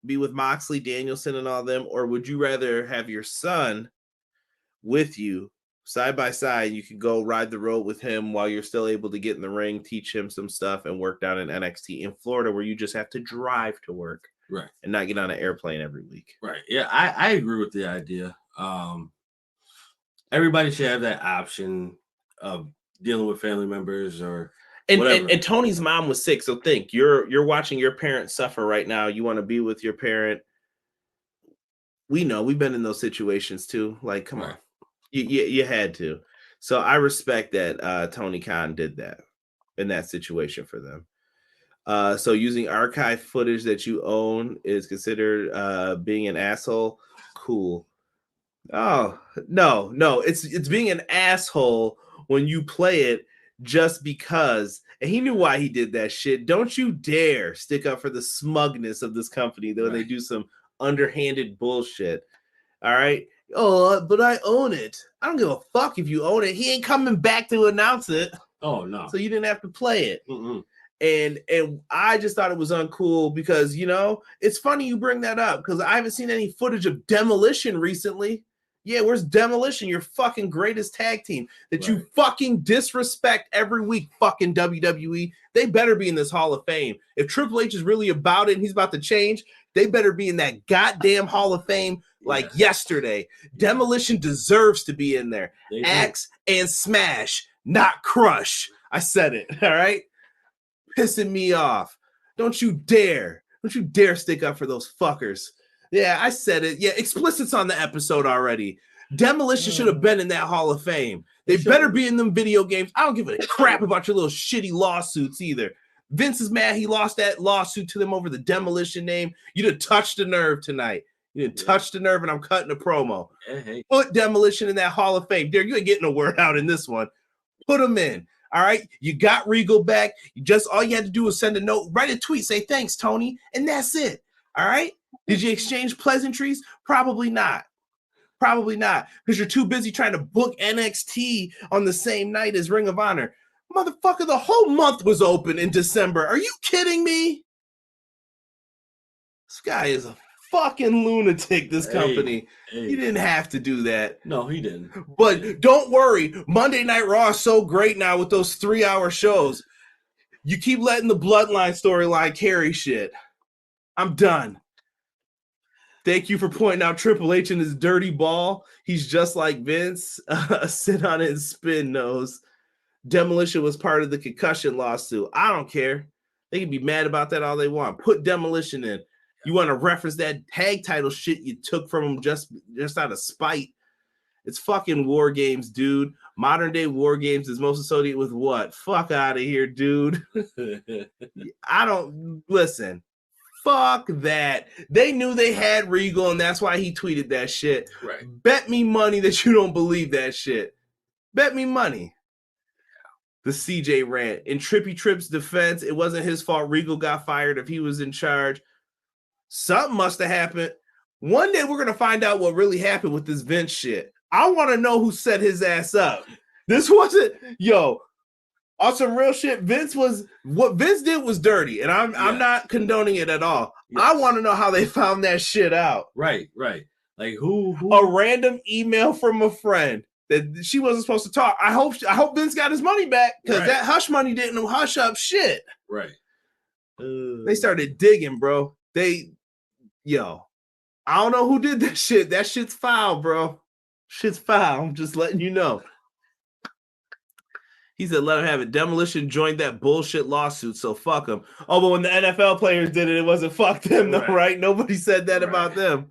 be with Moxley, Danielson, and all them, or would you rather have your son with you side by side? You can go ride the road with him while you're still able to get in the ring, teach him some stuff, and work down in NXT in Florida, where you just have to drive to work, right, and not get on an airplane every week. Right. Yeah, I agree with the idea. Everybody should have that option of dealing with family members or whatever. And Tony's mom was sick, so think you're watching your parent suffer right now. You want to be with your parent. We know we've been in those situations too. Like, come on. You had to. So I respect that Tony Khan did that in that situation for them. So using archive footage that you own is considered being an asshole. Cool. Oh, no. It's being an asshole when you play it just because. And he knew why he did that shit. Don't you dare stick up for the smugness of this company, though they do some underhanded bullshit. All right. Oh, but I own it. I don't give a fuck if you own it. He ain't coming back to announce it. Oh, no. So you didn't have to play it. And I just thought it was uncool because, it's funny you bring that up because I haven't seen any footage of Demolition recently. Yeah, where's Demolition, your fucking greatest tag team that you fucking disrespect every week, fucking WWE? They better be in this Hall of Fame. If Triple H is really about it and he's about to change, they better be in that goddamn Hall of Fame like yesterday. Demolition deserves to be in there. Axe and smash, not crush. I said it, all right? Pissing me off. Don't you dare stick up for those fuckers. Yeah, I said it. Yeah, explicit's on the episode already. Demolition should have been in that Hall of Fame. They better be in them video games. I don't give a crap about your little shitty lawsuits either. Vince is mad he lost that lawsuit to them over the Demolition name. You done touched the nerve tonight. You done touched the nerve, and I'm cutting a promo. Put Demolition in that Hall of Fame. There, you ain't getting a word out in this one. Put them in. All right, you got Regal back. All you had to do was send a note, write a tweet, say thanks, Tony, and that's it. All right. Did you exchange pleasantries? Probably not. Because you're too busy trying to book NXT on the same night as Ring of Honor. Motherfucker, the whole month was open in December. Are you kidding me? Skye is a fucking lunatic, this company. He didn't have to do that. No, he didn't. But don't worry. Monday Night Raw is so great now with those 3-hour shows. You keep letting the Bloodline storyline carry shit. I'm done. Thank you for pointing out Triple H and his dirty ball. He's just like Vince. Sit on it and spin nose. Demolition was part of the concussion lawsuit. I don't care. They can be mad about that all they want. Put Demolition in. You want to reference that tag title shit you took from him just out of spite. It's fucking War Games, dude. Modern day War Games is most associated with what? Fuck out of here, dude. Listen. Fuck that. They knew they had Regal, and that's why he tweeted that shit. Right. Bet me money that you don't believe that shit. Bet me money. The CJ rant. In Trippy Trip's defense, it wasn't his fault Regal got fired if he was in charge. Something must have happened. One day we're going to find out what really happened with this Vince shit. I want to know who set his ass up. This wasn't, on some real shit, what Vince did was dirty, and I'm not condoning it at all. Yes. I want to know how they found that shit out. Right. Like who? A random email from a friend that she wasn't supposed to talk. I hope Vince got his money back because that hush money didn't hush up shit. Right. They started digging, bro. I don't know who did that shit. That shit's foul, bro. Shit's foul. I'm just letting you know. He said, let him have it. Demolition joined that bullshit lawsuit, so fuck him. Oh, but when the NFL players did it, it wasn't fuck them, though, right? Nobody said that about them.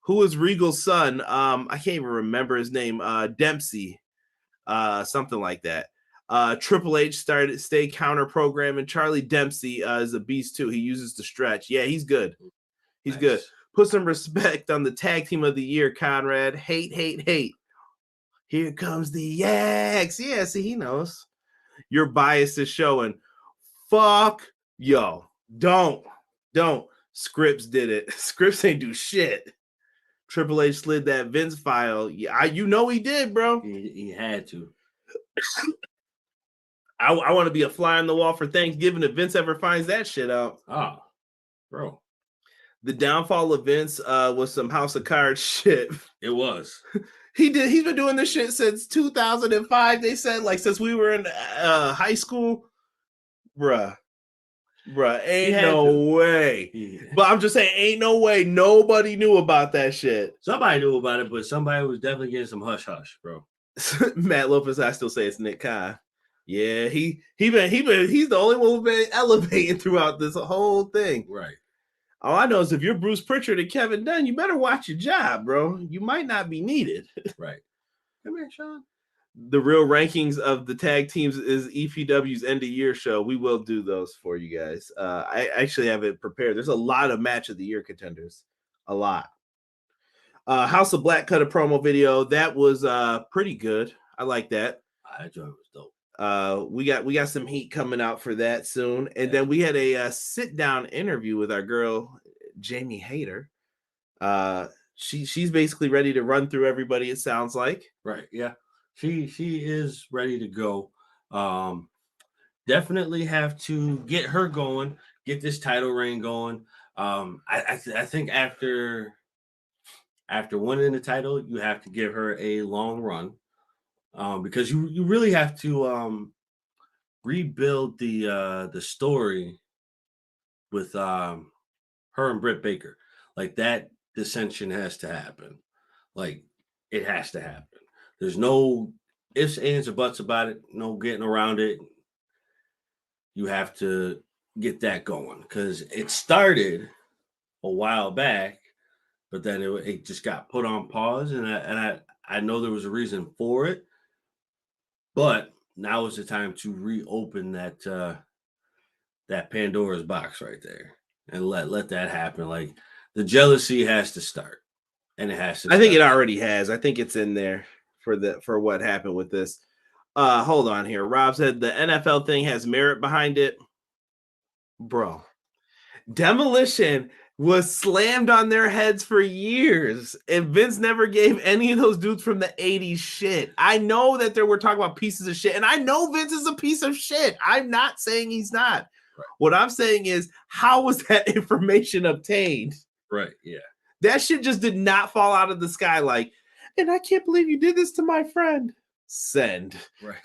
Who is Regal's son? I can't even remember his name. Dempsey. Something like that. Triple H started stay counter program, and Charlie Dempsey is a beast too. He uses the stretch. Yeah, he's good. He's good. Put some respect on the tag team of the year, Conrad. Hate. Here comes the Yaks. Yeah, see, he knows. Your bias is showing. Fuck, don't. Scripps did it. Scripps ain't do shit. Triple H slid that Vince file. Yeah, he did, bro. He had to. I want to be a fly on the wall for Thanksgiving if Vince ever finds that shit out. Oh, bro. The downfall of Vince was some House of Cards shit. It was. He's been doing this shit since 2005. They said, like, since we were in high school. Bruh, ain't no way. Yeah. But I'm just saying, ain't no way nobody knew about that shit. Somebody knew about it, but somebody was definitely getting some hush, bro. Matt Lopez, I still say it's Nick Khan. Yeah, he's the only one who's been elevating throughout this whole thing. Right. All I know is if you're Bruce Pritchard and Kevin Dunn, you better watch your job, bro. You might not be needed. Right. Come here, Sean. The real rankings of the tag teams is EPW's end of year show. We will do those for you guys. I actually have it prepared. There's a lot of match of the year contenders. A lot. House of Black cut a promo video. That was pretty good. I like that. I enjoyed it. Was dope. We got some heat coming out for that soon. And then we had a sit down interview with our girl, Jamie Hayter. She's basically ready to run through everybody, it sounds like. Right. Yeah. She is ready to go. Definitely have to get her going, get this title reign going. I think after winning the title, you have to give her a long run. Because you really have to rebuild the story with her and Britt Baker. Like, that dissension has to happen. Like, it has to happen. There's no ifs, ands, or buts about it. No getting around it. You have to get that going because it started a while back, but then it just got put on pause, and I know there was a reason for it. But now is the time to reopen that Pandora's box right there and let that happen. Like, the jealousy has to start, and it has to. I think it already has. I think it's in there for what happened with this. Hold on here. Rob said the NFL thing has merit behind it, bro. Demolition was slammed on their heads for years, and Vince never gave any of those dudes from the 80s shit. I know that we're talking about pieces of shit, and I know Vince is a piece of shit. I'm not saying he's not. Right. What I'm saying is, how was that information obtained? Right, yeah. That shit just did not fall out of the sky like, and I can't believe you did this to my friend. Send. Right.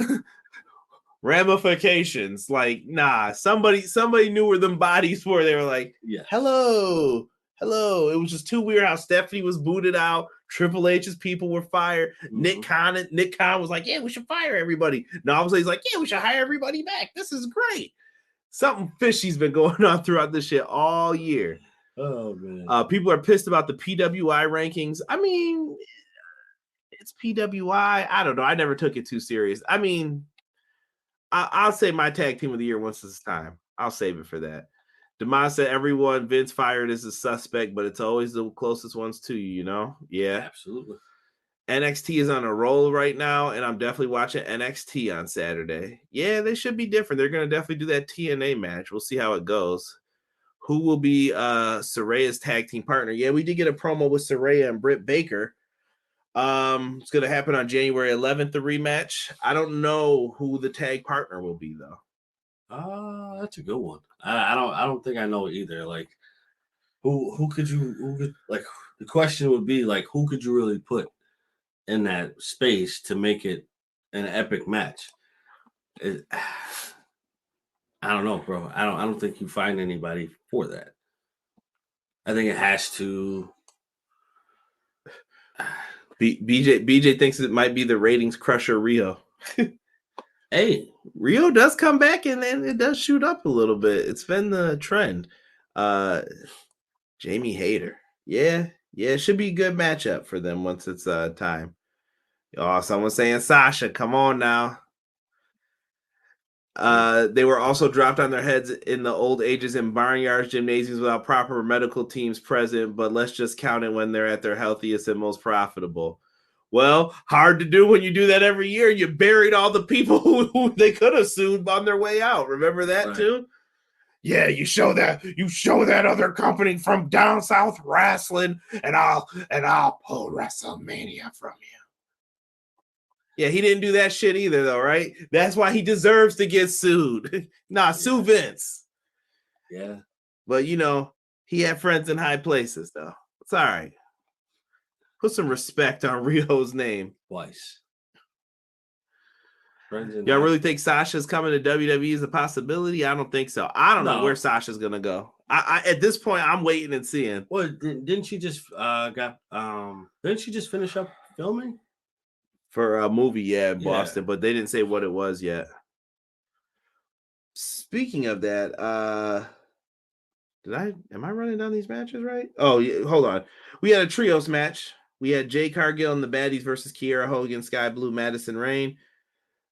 Ramifications. Like, nah, somebody knew where them bodies were. They were like, yeah, hello. It was just too weird how Stephanie was booted out. Triple H's people were fired. Mm-hmm. Nick Khan was like, yeah, we should fire everybody. Now he's like, yeah, we should hire everybody back. This is great. Something fishy's been going on throughout this shit all year. Oh, man. People are pissed about the PWI rankings. I mean, it's PWI. I don't know. I never took it too serious. I mean, I'll say my tag team of the year once it's time. I'll save it for that. Demas said everyone Vince fired is a suspect, but it's always the closest ones to you, you know? Yeah. Absolutely. NXT is on a roll right now, and I'm definitely watching NXT on Saturday. Yeah, they should be different. They're going to definitely do that TNA match. We'll see how it goes. Who will be Saraya's tag team partner? Yeah, we did get a promo with Saraya and Britt Baker. It's going to happen on January 11th, the rematch. I don't know who the tag partner will be, though. That's a good one. I don't think I know either. Like, who could like, the question would be like, who could you really put in that space to make it an epic match? I don't know, bro. I don't think you find anybody for that. I think it has to. BJ thinks it might be the ratings crusher Rio. Hey, Rio does come back and then it does shoot up a little bit. It's been the trend. Jamie Hayter. Yeah, it should be a good matchup for them once it's time. Oh, someone's saying Sasha. Come on now. They were also dropped on their heads in the old ages in barnyards, gymnasiums without proper medical teams present, but let's just count it when they're at their healthiest and most profitable. Well, hard to do when you do that every year. You buried all the people who they could have sued on their way out. Remember that too? Yeah, you show that other company from down south wrestling, and I'll pull WrestleMania from you. Yeah, he didn't do that shit either, though, right? That's why he deserves to get sued. Sue Vince. Yeah. But, he had friends in high places, though. It's all right. Put some respect on Rio's name. Twice. Y'all really think Sasha's coming to WWE as a possibility? I don't think so. I don't know where Sasha's going to go. I at this point, I'm waiting and seeing. Well, didn't she just didn't she just finish up filming? For a movie, in Boston, but they didn't say what it was yet. Speaking of that, am I running down these matches right? Oh, yeah, hold on. We had a trios match. We had Jade Cargill and the Baddies versus Kiera, Hogan, Skye Blue, Madison, Rayne.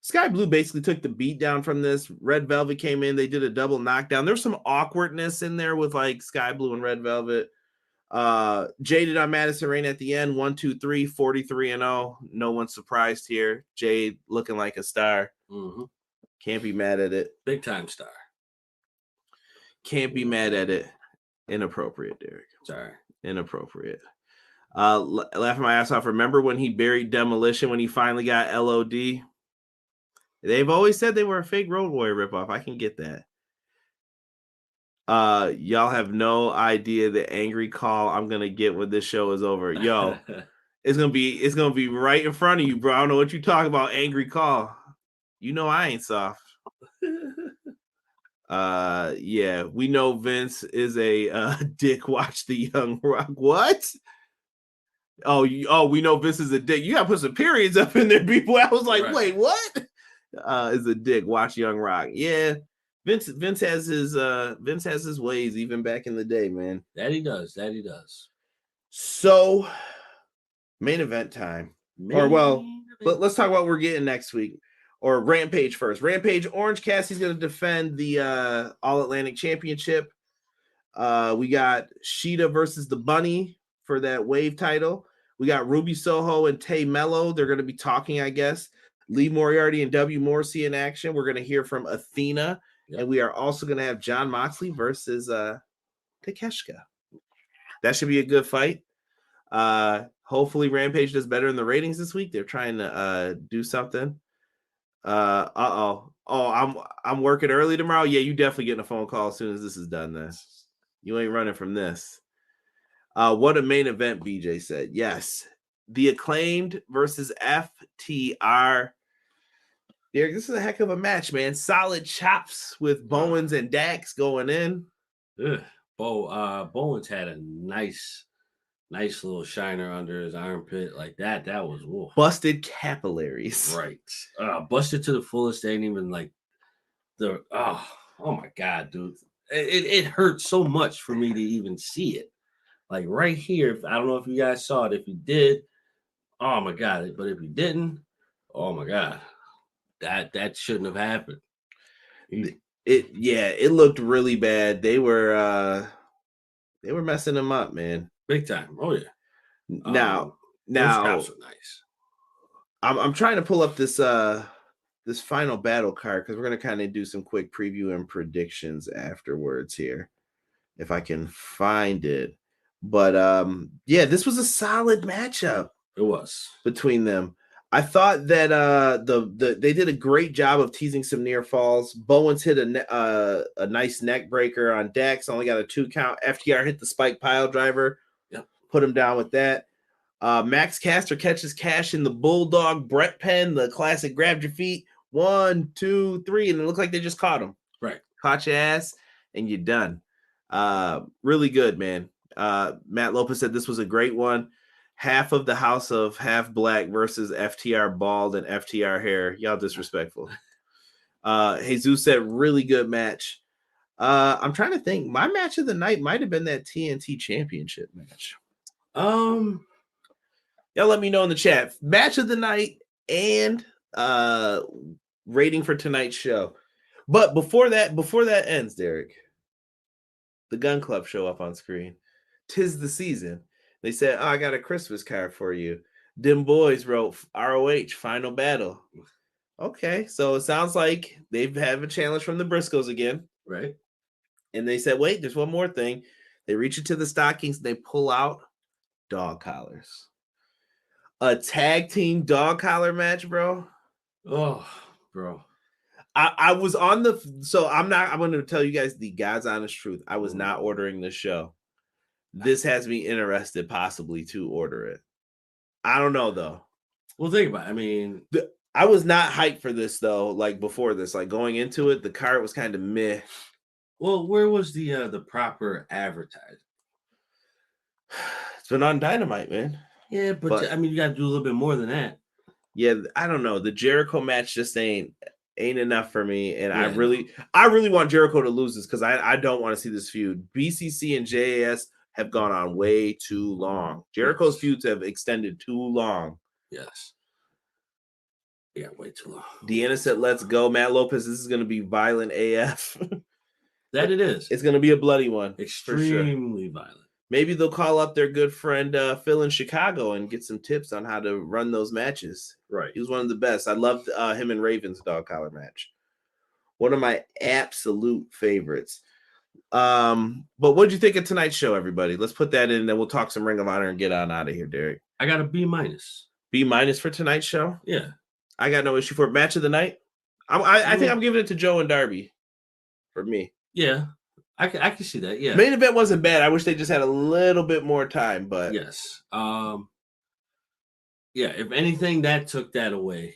Skye Blue basically took the beat down from this. Red Velvet came in. They did a double knockdown. There's some awkwardness in there with like Skye Blue and Red Velvet. Jaded on Madison Rayne at the end. 1-2-3, 43-0. No one's surprised here. Jade looking like a star. Mm-hmm. Can't be mad at it. Big time star. Can't be mad at it. Inappropriate, Derek. Sorry. Inappropriate. Laughing my ass off. Remember when he buried Demolition when he finally got LOD? They've always said they were a fake Road Warrior ripoff. I can get that. Y'all have no idea the angry call I'm gonna get when this show is over. Yo, it's gonna be right in front of you, bro. I don't know what you talking about. Angry call. You know I ain't soft. Yeah, we know Vince is a dick. Watch the Young Rock. What? Oh, we know Vince is a dick. You gotta put some periods up in there, people. I was like, right. Wait, what? Is a dick. Watch Young Rock. Yeah. Vince has his ways even back in the day, man. That he does. So, main event time. Let's talk about what we're getting next week. Or Rampage first. Rampage, Orange Cassidy's going to defend the All Atlantic Championship. We got Sheeta versus the Bunny for that Wave title. We got Ruby Soho and Tay Mello. They're going to be talking, I guess. Lee Moriarty and W. Morrissey in action. We're going to hear from Athena. Yep. And we are also going to have John Moxley versus Takeshita. That should be a good fight. Hopefully Rampage does better in the ratings this week. They're trying to do something. Oh, I'm working early tomorrow. Yeah, you definitely getting a phone call as soon as this is done. Then you ain't running from this. What a main event, BJ said. Yes, the Acclaimed versus FTR. Derek, this is a heck of a match, man. Solid chops with Bowens and Dax going in. Bowens had a nice little shiner under his armpit like that. That was whoa. Busted capillaries. Right. Busted to the fullest. They ain't even like oh my God, dude. It hurt so much for me to even see it. Like right here. I don't know if you guys saw it. If you did, oh my God. But if you didn't, oh my God. That shouldn't have happened. It looked really bad. They were messing him up, man. Big time. Oh yeah. Now those are nice. I'm trying to pull up this final battle card because we're gonna kind of do some quick preview and predictions afterwards here, if I can find it. But this was a solid matchup. It was between them. I thought that they did a great job of teasing some near falls. Bowens hit a nice neck breaker on Dax, only got a 2 count. FTR hit the spike pile driver, put him down with that. Max Caster catches Cash in the Bulldog Brett Penn, the classic grab your feet. 1, 2, 3, and it looked like they just caught him. Right. caught your ass, and you're done. Really good, man. Matt Lopez said this was a great one. Half of the house of half black versus FTR bald and FTR hair. Y'all disrespectful. Jesus said really good match. I'm trying to think. My match of the night might have been that TNT Championship match. Y'all let me know in the chat. Match of the night and rating for tonight's show. But before that ends, Derek, the Gun Club show up on screen. 'Tis the season. They said, "Oh, I got a Christmas card for you." Them boys wrote ROH Final Battle. Okay, so it sounds like they have a challenge from the Briscoes again, Right. and they said, "Wait, there's one more thing." They reach into the stockings. They pull out dog collars. A tag team dog collar match, bro. Oh, bro. I was on the, so I'm going to tell you guys the God's honest truth. I was not ordering this show. This has me interested possibly to order it. I don't know though. Well, think about it. I mean, I was not hyped for this though. Like before this, like going into it, the card was kind of meh. well, where was the proper advertising? It's been on Dynamite, man. Yeah, but I mean, you got to do a little bit more than that. Yeah, I don't know. The Jericho match just ain't enough for me, and Yeah, I really want Jericho to lose this because I don't want to see this feud. BCC and JAS have gone on way too long. Jericho's feuds have extended too long. Yes. Yeah, way too long. Deanna said, "Let's go." Matt Lopez, this is going to be violent AF. That it is. It's going to be a bloody one. Extremely violent. Maybe they'll call up their good friend Phil in Chicago and get some tips on how to run those matches. Right. He was one of the best. I loved him and Raven's dog collar match. One of my absolute favorites. But what did you think of tonight's show, everybody? Let's put that in, and then we'll talk some Ring of Honor and get on out of here, Derek. I got a B-. B- for tonight's show? Yeah. I got no issue for it. Match of the night? I think I'm giving it to Joe and Darby for me. Yeah. I can see that. Yeah. Main event wasn't bad. I wish they just had a little bit more time, but yes. Yeah, if anything, that took that away.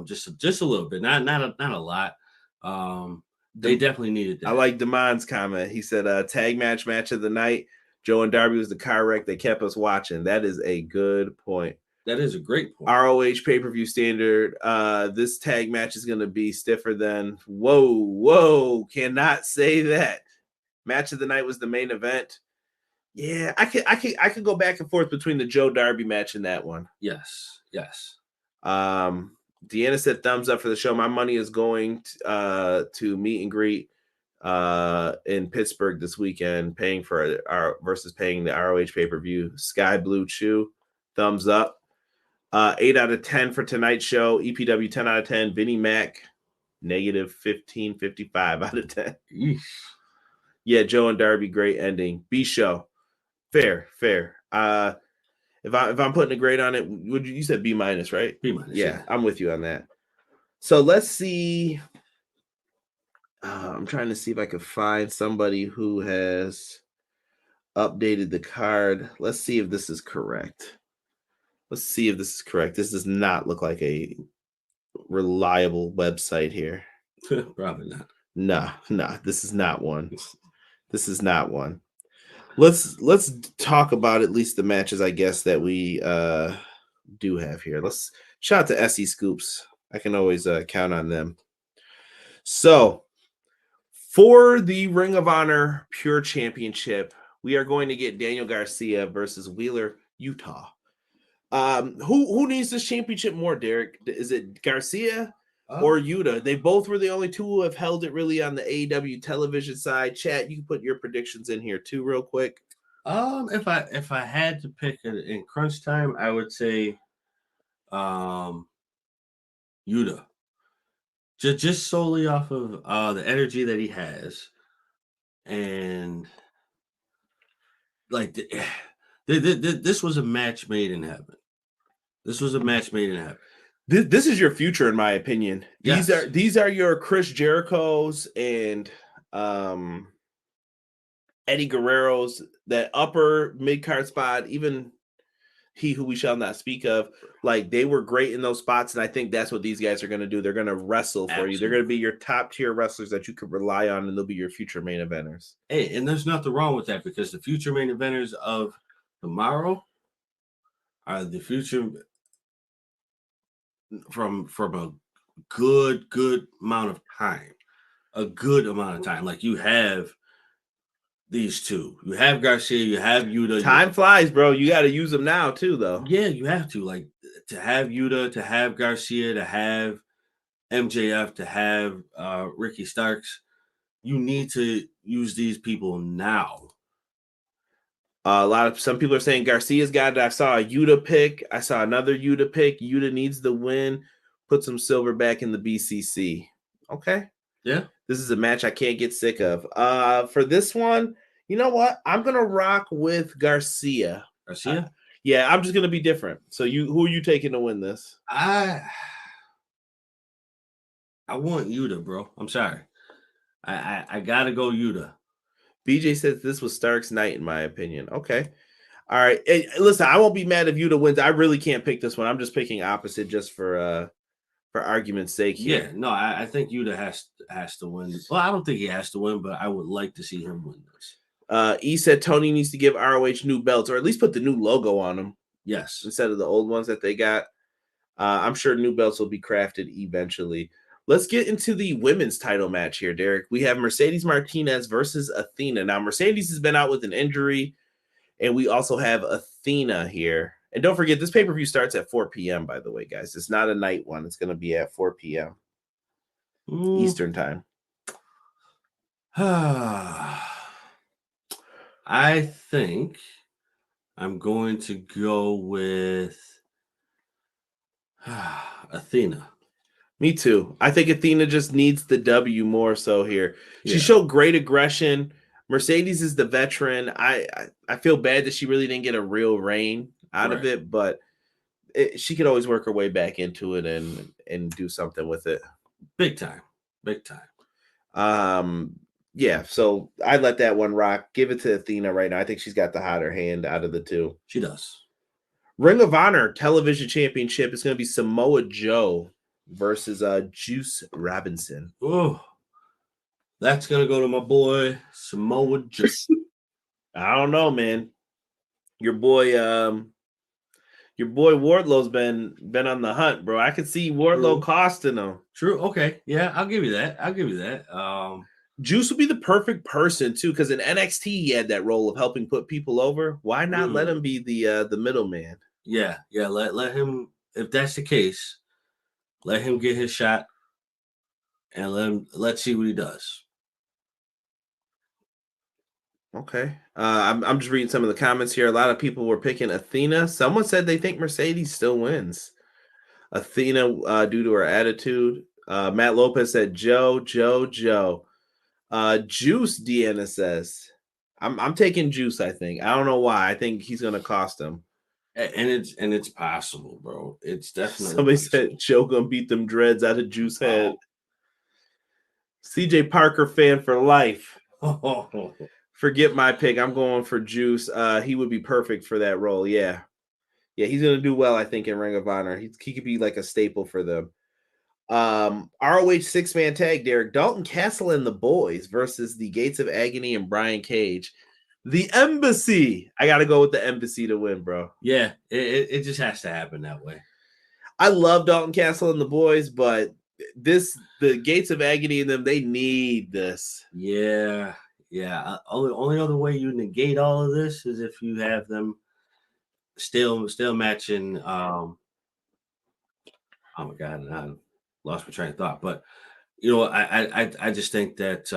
Just a little bit. Not a lot. They definitely needed that. I like Damon's comment. He said tag match of the night. Joe and Darby was the car wreck. They kept us watching. That is a good point. That is a great point. ROH pay-per-view standard. This tag match is going to be stiffer than whoa. Cannot say that. Match of the night was the main event. Yeah, I could go back and forth between the Joe Darby match and that one. Yes. Deanna said thumbs up for the show. My money is going to meet and greet in Pittsburgh this weekend, paying for versus paying the ROH pay-per-view. Sky Blue Chew, thumbs up. 8 out of 10 for tonight's show. EPW 10 out of 10. Vinnie Mac negative 15.55 out of 10. Eesh. Yeah, Joe and Darby, great ending. B show, fair. If I'm putting a grade on it, you said B-, right? B-. Yeah, I'm with you on that. So let's see. I'm trying to see if I can find somebody who has updated the card. Let's see if this is correct. This does not look like a reliable website here. Probably not. No, this is not one. Let's talk about at least the matches, I guess, that we do have here. Let's shout out to SE Scoops. I can always count on them. So for the Ring of Honor Pure Championship, we are going to get Daniel Garcia versus Wheeler Utah. Who needs this championship more, Derek? Is it Garcia or Yuta? They both were the only two who have held it really on the AEW television side. Chat, you can put your predictions in here too, real quick. If I had to pick it in crunch time, I would say Yuta. Just solely off of the energy that he has, and like this was a match made in heaven. This is your future, in my opinion. Yes. These are your Chris Jerichos and Eddie Guerrero's, that upper mid card spot. Even He Who We Shall Not Speak Of. Like, they were great in those spots, and I think that's what these guys are going to do. They're going to wrestle for you. They're going to be your top tier wrestlers that you could rely on, and they'll be your future main eventers. Hey, and there's nothing wrong with that, because the future main eventers of tomorrow are the future from a good amount of time. A good amount of time. Like, you have these two. You have Garcia, you have Yuta. Time flies, bro. You got to use them now, too, though. Yeah, you have to. Like, to have Yuta, to have Garcia, to have MJF, to have Ricky Starks, you need to use these people now. Some people are saying Garcia's got it. I saw a Yuta pick. I saw another Yuta pick. Yuta needs the win. Put some silver back in the BCC. Okay. Yeah. This is a match I can't get sick of. For this one, you know what? I'm gonna rock with Garcia. Garcia? Yeah, I'm just gonna be different. So who are you taking to win this? I want Yuta, bro. I'm sorry. I gotta go Yuta. BJ says this was Stark's night, in my opinion. Okay. All right. Hey, listen, I won't be mad if Yuta wins. I really can't pick this one. I'm just picking opposite just for argument's sake here. Yeah, no, I think Yuta has to win. Well, I don't think he has to win, but I would like to see him win this. E said Tony needs to give ROH new belts, or at least put the new logo on them. Yes. Instead of the old ones that they got. I'm sure new belts will be crafted eventually. Let's get into the women's title match here, Derek. We have Mercedes Martinez versus Athena. Now, Mercedes has been out with an injury, and we also have Athena here. And don't forget, this pay-per-view starts at 4 p.m., by the way, guys. It's not a night one. It's going to be at 4 p.m. Eastern time. I think I'm going to go with Athena. Me too. I think Athena just needs the W more so here. She Yeah. showed great aggression. Mercedes is the veteran. I feel bad that she really didn't get a real reign out of it, but she could always work her way back into it and do something with it. Big time. Yeah, so I let that one rock. Give it to Athena right now. I think she's got the hotter hand out of the two. She does. Ring of Honor Television Championship is going to be Samoa Joe versus Juice Robinson. Oh, that's going to go to my boy Samoa Joe. I don't know, man. Your boy Wardlow's been on the hunt, bro. I could see Wardlow costing him. True. Okay. Yeah, I'll give you that. Juice would be the perfect person too, because in NXT he had that role of helping put people over. Why not let him be the middleman? Yeah. Let him. If that's the case, let him get his shot, and let's see what he does. Okay. I'm just reading some of the comments here. A lot of people were picking Athena. Someone said they think Mercedes still wins. Athena, due to her attitude. Matt Lopez said Joe. Juice, Deanna says. I'm taking Juice, I think. I don't know why. I think he's gonna cost him. And it's possible, bro. It's definitely somebody possible. said Joe gonna beat them dreads out of Juice head. CJ Parker fan for life. Forget my pick. I'm going for Juice. He would be perfect for that role. Yeah, he's gonna do well, I think, in Ring of Honor. He could be like a staple for them. ROH 6-man tag, Derek. Dalton Castle and the Boys versus the Gates of Agony and Brian Cage. The Embassy. I got to go with the Embassy to win, bro. Yeah, it just has to happen that way. I love Dalton Castle and the Boys, but the Gates of Agony and them, they need this. Yeah. Only other way you negate all of this is if you have them still matching. Oh my God, I lost my train of thought. But you know, I just think that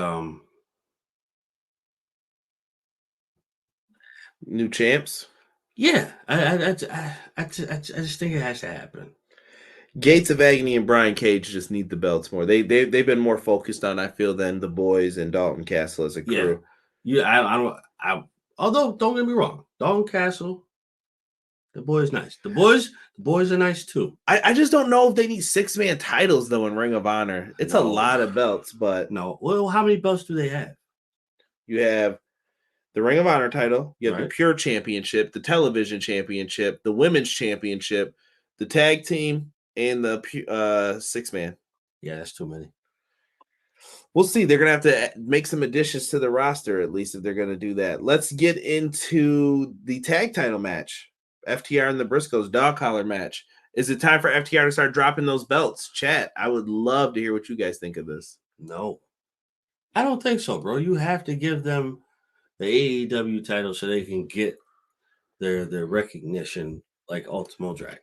new champs. Yeah, I just think it has to happen. Gates of Agony and Brian Cage just need the belts more. They've been more focused on, I feel, than the Boys and Dalton Castle as a crew. Yeah. Although don't get me wrong, Dalton Castle, the Boys nice. The boys are nice too. I just don't know if they need 6-man titles though in Ring of Honor. It's a lot of belts, but no. Well, how many belts do they have? You have the Ring of Honor title, you have the Right. Pure Championship, the Television Championship, the Women's Championship, the Tag Team, and the 6-man. Yeah, that's too many. We'll see. They're going to have to make some additions to the roster, at least if they're going to do that. Let's get into the tag title match. FTR and the Briscoes dog collar match. Is it time for FTR to start dropping those belts? Chat, I would love to hear what you guys think of this. No. I don't think so, bro. You have to give them the AEW title so they can get their recognition like Ultimo Dragon.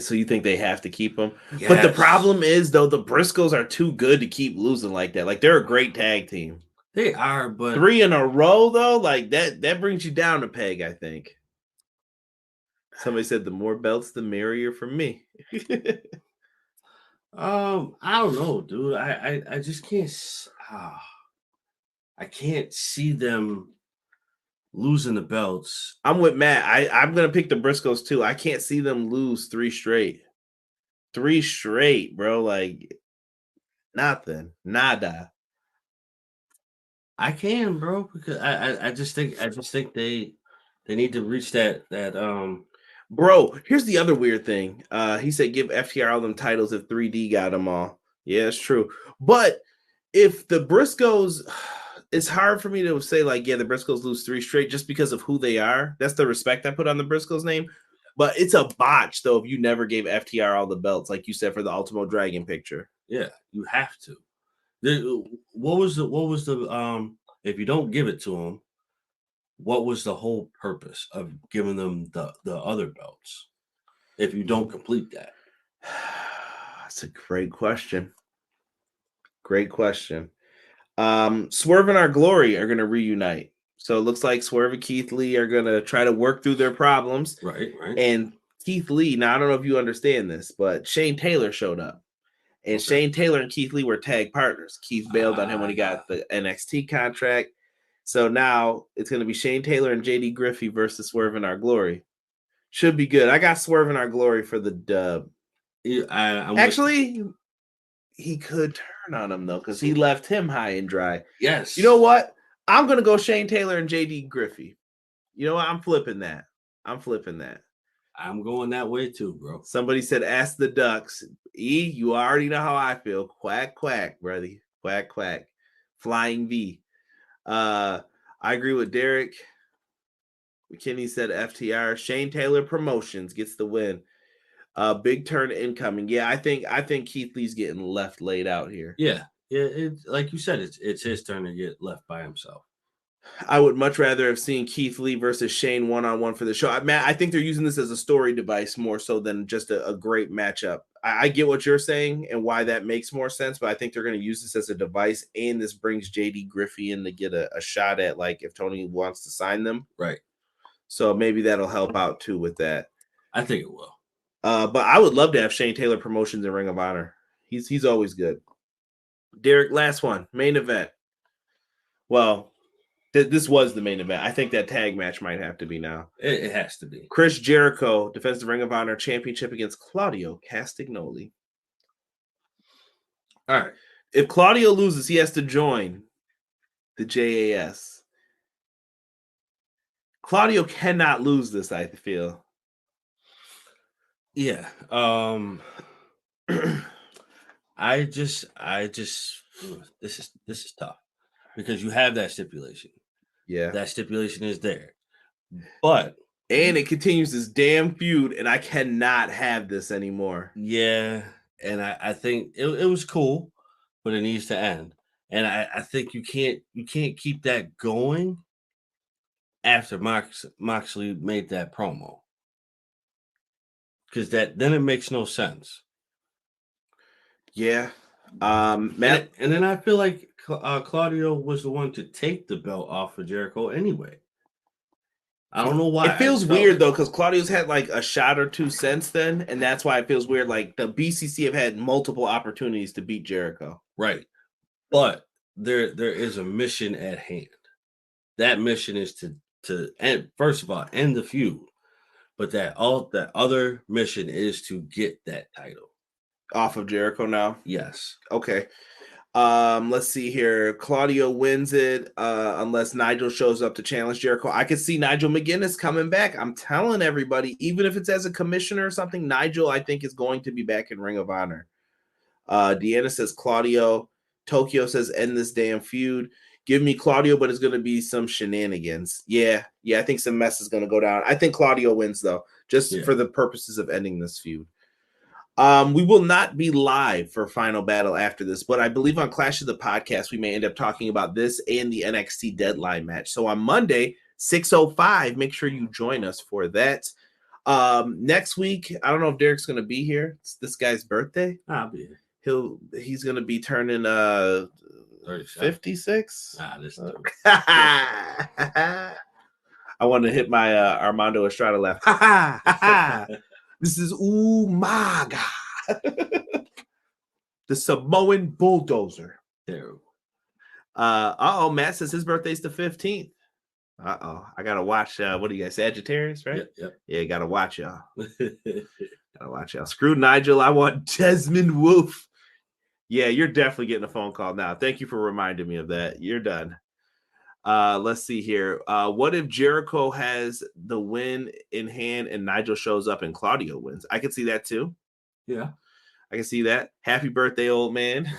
So you think they have to keep them? Yes. But the problem is, though, the Briscoes are too good to keep losing like that. Like, they're a great tag team. They are, but 3 in a row, though, like that brings you down a peg, I think. Somebody said the more belts, the merrier for me. I don't know, dude. I just can't. I can't see them losing the belts. I'm with Matt. I'm gonna pick the Briscoes too. I can't see them lose 3 straight. 3 straight, bro. Like nothing, nada. I can, bro, because I just think they need to reach that. Bro, here's the other weird thing. He said give FTR all them titles if 3D got them all. Yeah, it's true. But if the Briscoes, it's hard for me to say like, yeah, the Briscoes lose 3 straight just because of who they are. That's the respect I put on the Briscoes name. But it's a botch though if you never gave FTR all the belts, like you said for the Ultimo Dragon picture. Yeah, you have to. What was the if you don't give it to them, what was the whole purpose of giving them the other belts if you don't complete that? That's a great question. Great question. Swerve and Our Glory are going to reunite. So it looks like Swerve and Keith Lee are going to try to work through their problems. Right. And Keith Lee, now I don't know if you understand this, but Shane Taylor showed up. And okay. Shane Taylor and Keith Lee were tag partners. Keith bailed on him when he got the NXT contract. So now it's going to be Shane Taylor and JD Griffey versus Swerve and Our Glory. Should be good. I got Swerve and Our Glory for the dub. Actually, he could turn on him, though, because he left him high and dry. Yes. You know what? I'm going to go Shane Taylor and JD Griffey. You know what? I'm flipping that. I'm going that way, too, bro. Somebody said, ask the Ducks. You already know how I feel. Quack, quack, brother. Quack, quack. Flying V. I agree with Derek. McKinney said FTR. Shane Taylor Promotions gets the win. Big turn incoming. Yeah, I think Keith Lee's getting left laid out here. Yeah. It's like you said, it's his turn to get left by himself. I would much rather have seen Keith Lee versus Shane one-on-one for the show. Matt, I think they're using this as a story device more so than just a great matchup. I get what you're saying and why that makes more sense, but I think they're going to use this as a device, and this brings JD Griffey in to get a shot at, like, if Tony wants to sign them. Right. So maybe that'll help out, too, with that. I think it will. But I would love to have Shane Taylor Promotions in Ring of Honor. He's always good. Derek, last one. Main event. Well, this was the main event. I think that tag match might have to be now. It has to be. Chris Jericho defends the Ring of Honor Championship against Claudio Castagnoli. All right. If Claudio loses, he has to join the JAS. Claudio cannot lose this, I feel. Yeah. I just this is tough because you have that stipulation. Yeah. That stipulation is there. And it continues this damn feud, and I cannot have this anymore. Yeah. And I think it was cool, but it needs to end. And I think you can't keep that going after Moxley made that promo. Because then it makes no sense. Yeah. Matt, and then I feel like Claudio was the one to take the belt off of Jericho anyway. I don't know why. It feels weird though, because Claudio's had like a shot or two since then, and that's why it feels weird. Like the BCC have had multiple opportunities to beat Jericho. Right. But there is a mission at hand. That mission is to end, first of all, end the feud. But that other mission is to get that title off of Jericho now. Yes. Okay. Let's see here. Claudio wins it unless Nigel shows up to challenge Jericho. I could see Nigel McGuinness coming back. I'm telling everybody, even if it's as a commissioner or something, Nigel, I think, is going to be back in Ring of Honor. Deanna says Claudio. Tokyo says end this damn feud. Give me Claudio, but it's going to be some shenanigans. Yeah, I think some mess is going to go down. I think Claudio wins, though, just for the purposes of ending this feud. We will not be live for Final Battle after this, but I believe on Clash of the Podcast, we may end up talking about this and the NXT Deadline match. So on Monday, 6:05, make sure you join us for that. Next week, I don't know if Derek's going to be here. It's this guy's birthday. I'll be here. He's going to be turning 56. This I want to hit my Armando Estrada laugh. This is Umaga. The Samoan bulldozer. Terrible. Matt says his birthday's the 15th. I gotta watch. What do you guys, Sagittarius, right? Yep. Yeah, gotta watch y'all. Gotta watch y'all. Screw Nigel. I want Desmond Wolf. Yeah, you're definitely getting a phone call now. Thank you for reminding me of that. You're done. Let's see here. What if Jericho has the win in hand and Nigel shows up and Claudio wins? I could see that too. Yeah, I can see that. Happy birthday, old man.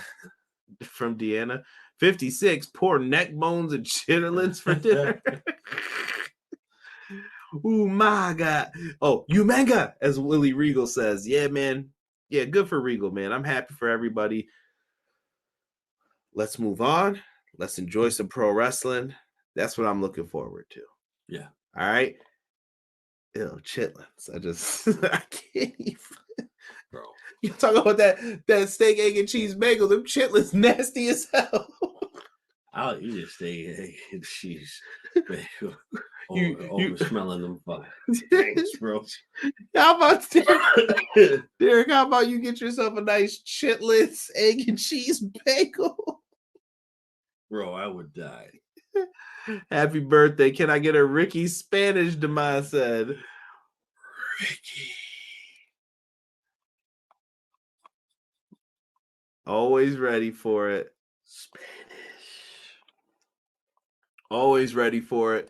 From Deanna. 56. Poor neck bones and chitterlings for dinner. Oh my God. Oh, Umanga, as Willie Regal says. Yeah, man. Yeah, good for Regal, man. I'm happy for everybody. Let's move on. Let's enjoy some pro wrestling. That's what I'm looking forward to. Yeah. All right. Ew, chitlins. I can't even. Bro. You talk about that steak, egg, and cheese bagel. Them chitlins nasty as hell. I'll eat a steak, egg, and cheese bagel. Over smelling them fucking things, bro. How about Derek? How about you get yourself a nice chitlins, egg, and cheese bagel? Bro, I would die. Happy birthday. Can I get a Ricky Spanish? Demond said. Ricky. Always ready for it. Spanish. Always ready for it.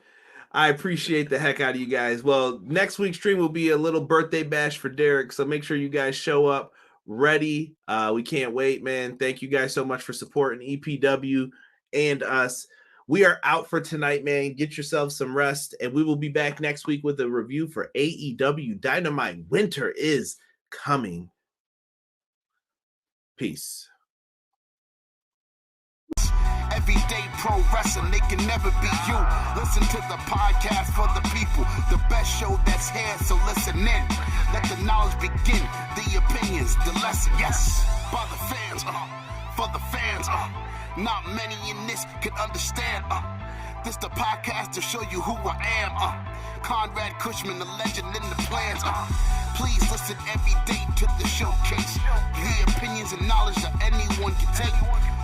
I appreciate the heck out of you guys. Well, next week's stream will be a little birthday bash for Derek, so make sure you guys show up ready. We can't wait, man. Thank you guys so much for supporting EPW and us. We are out for tonight, man. Get yourself some rest, and we will be back next week with a review for AEW Dynamite. Winter is coming. Peace. Everyday pro wrestling, they can never be you. Listen to the podcast for the people, the best show that's here, so listen in. Let the knowledge begin, the opinions, the lesson, yes. By the fans, for the fans, not many in this can understand, this the podcast to show you who I am, Conrad Cushman, the legend in the plans, please listen every day to the showcase, the opinions and knowledge that anyone can take,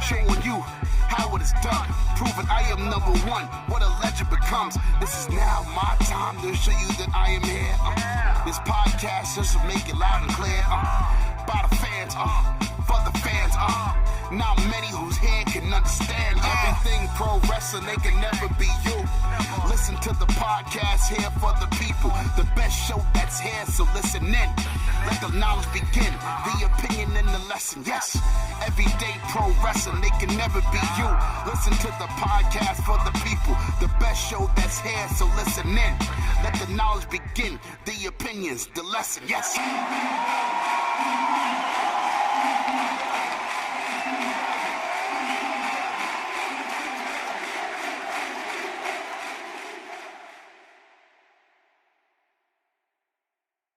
showing you how it is done, proving I am number one, what a legend becomes. This is now my time to show you that I am here. This podcast just to make it loud and clear. By the fans, for the fans, not many who's here can understand everything pro wrestling, they can never be you. Listen to the podcast here for the people, the best show that's here, so listen in. Let the knowledge begin, the opinion and the lesson, yes. Everyday pro wrestling, they can never be you. Listen to the podcast for the people, the best show that's here, so listen in. Let the knowledge begin, the opinions, the lesson, yes.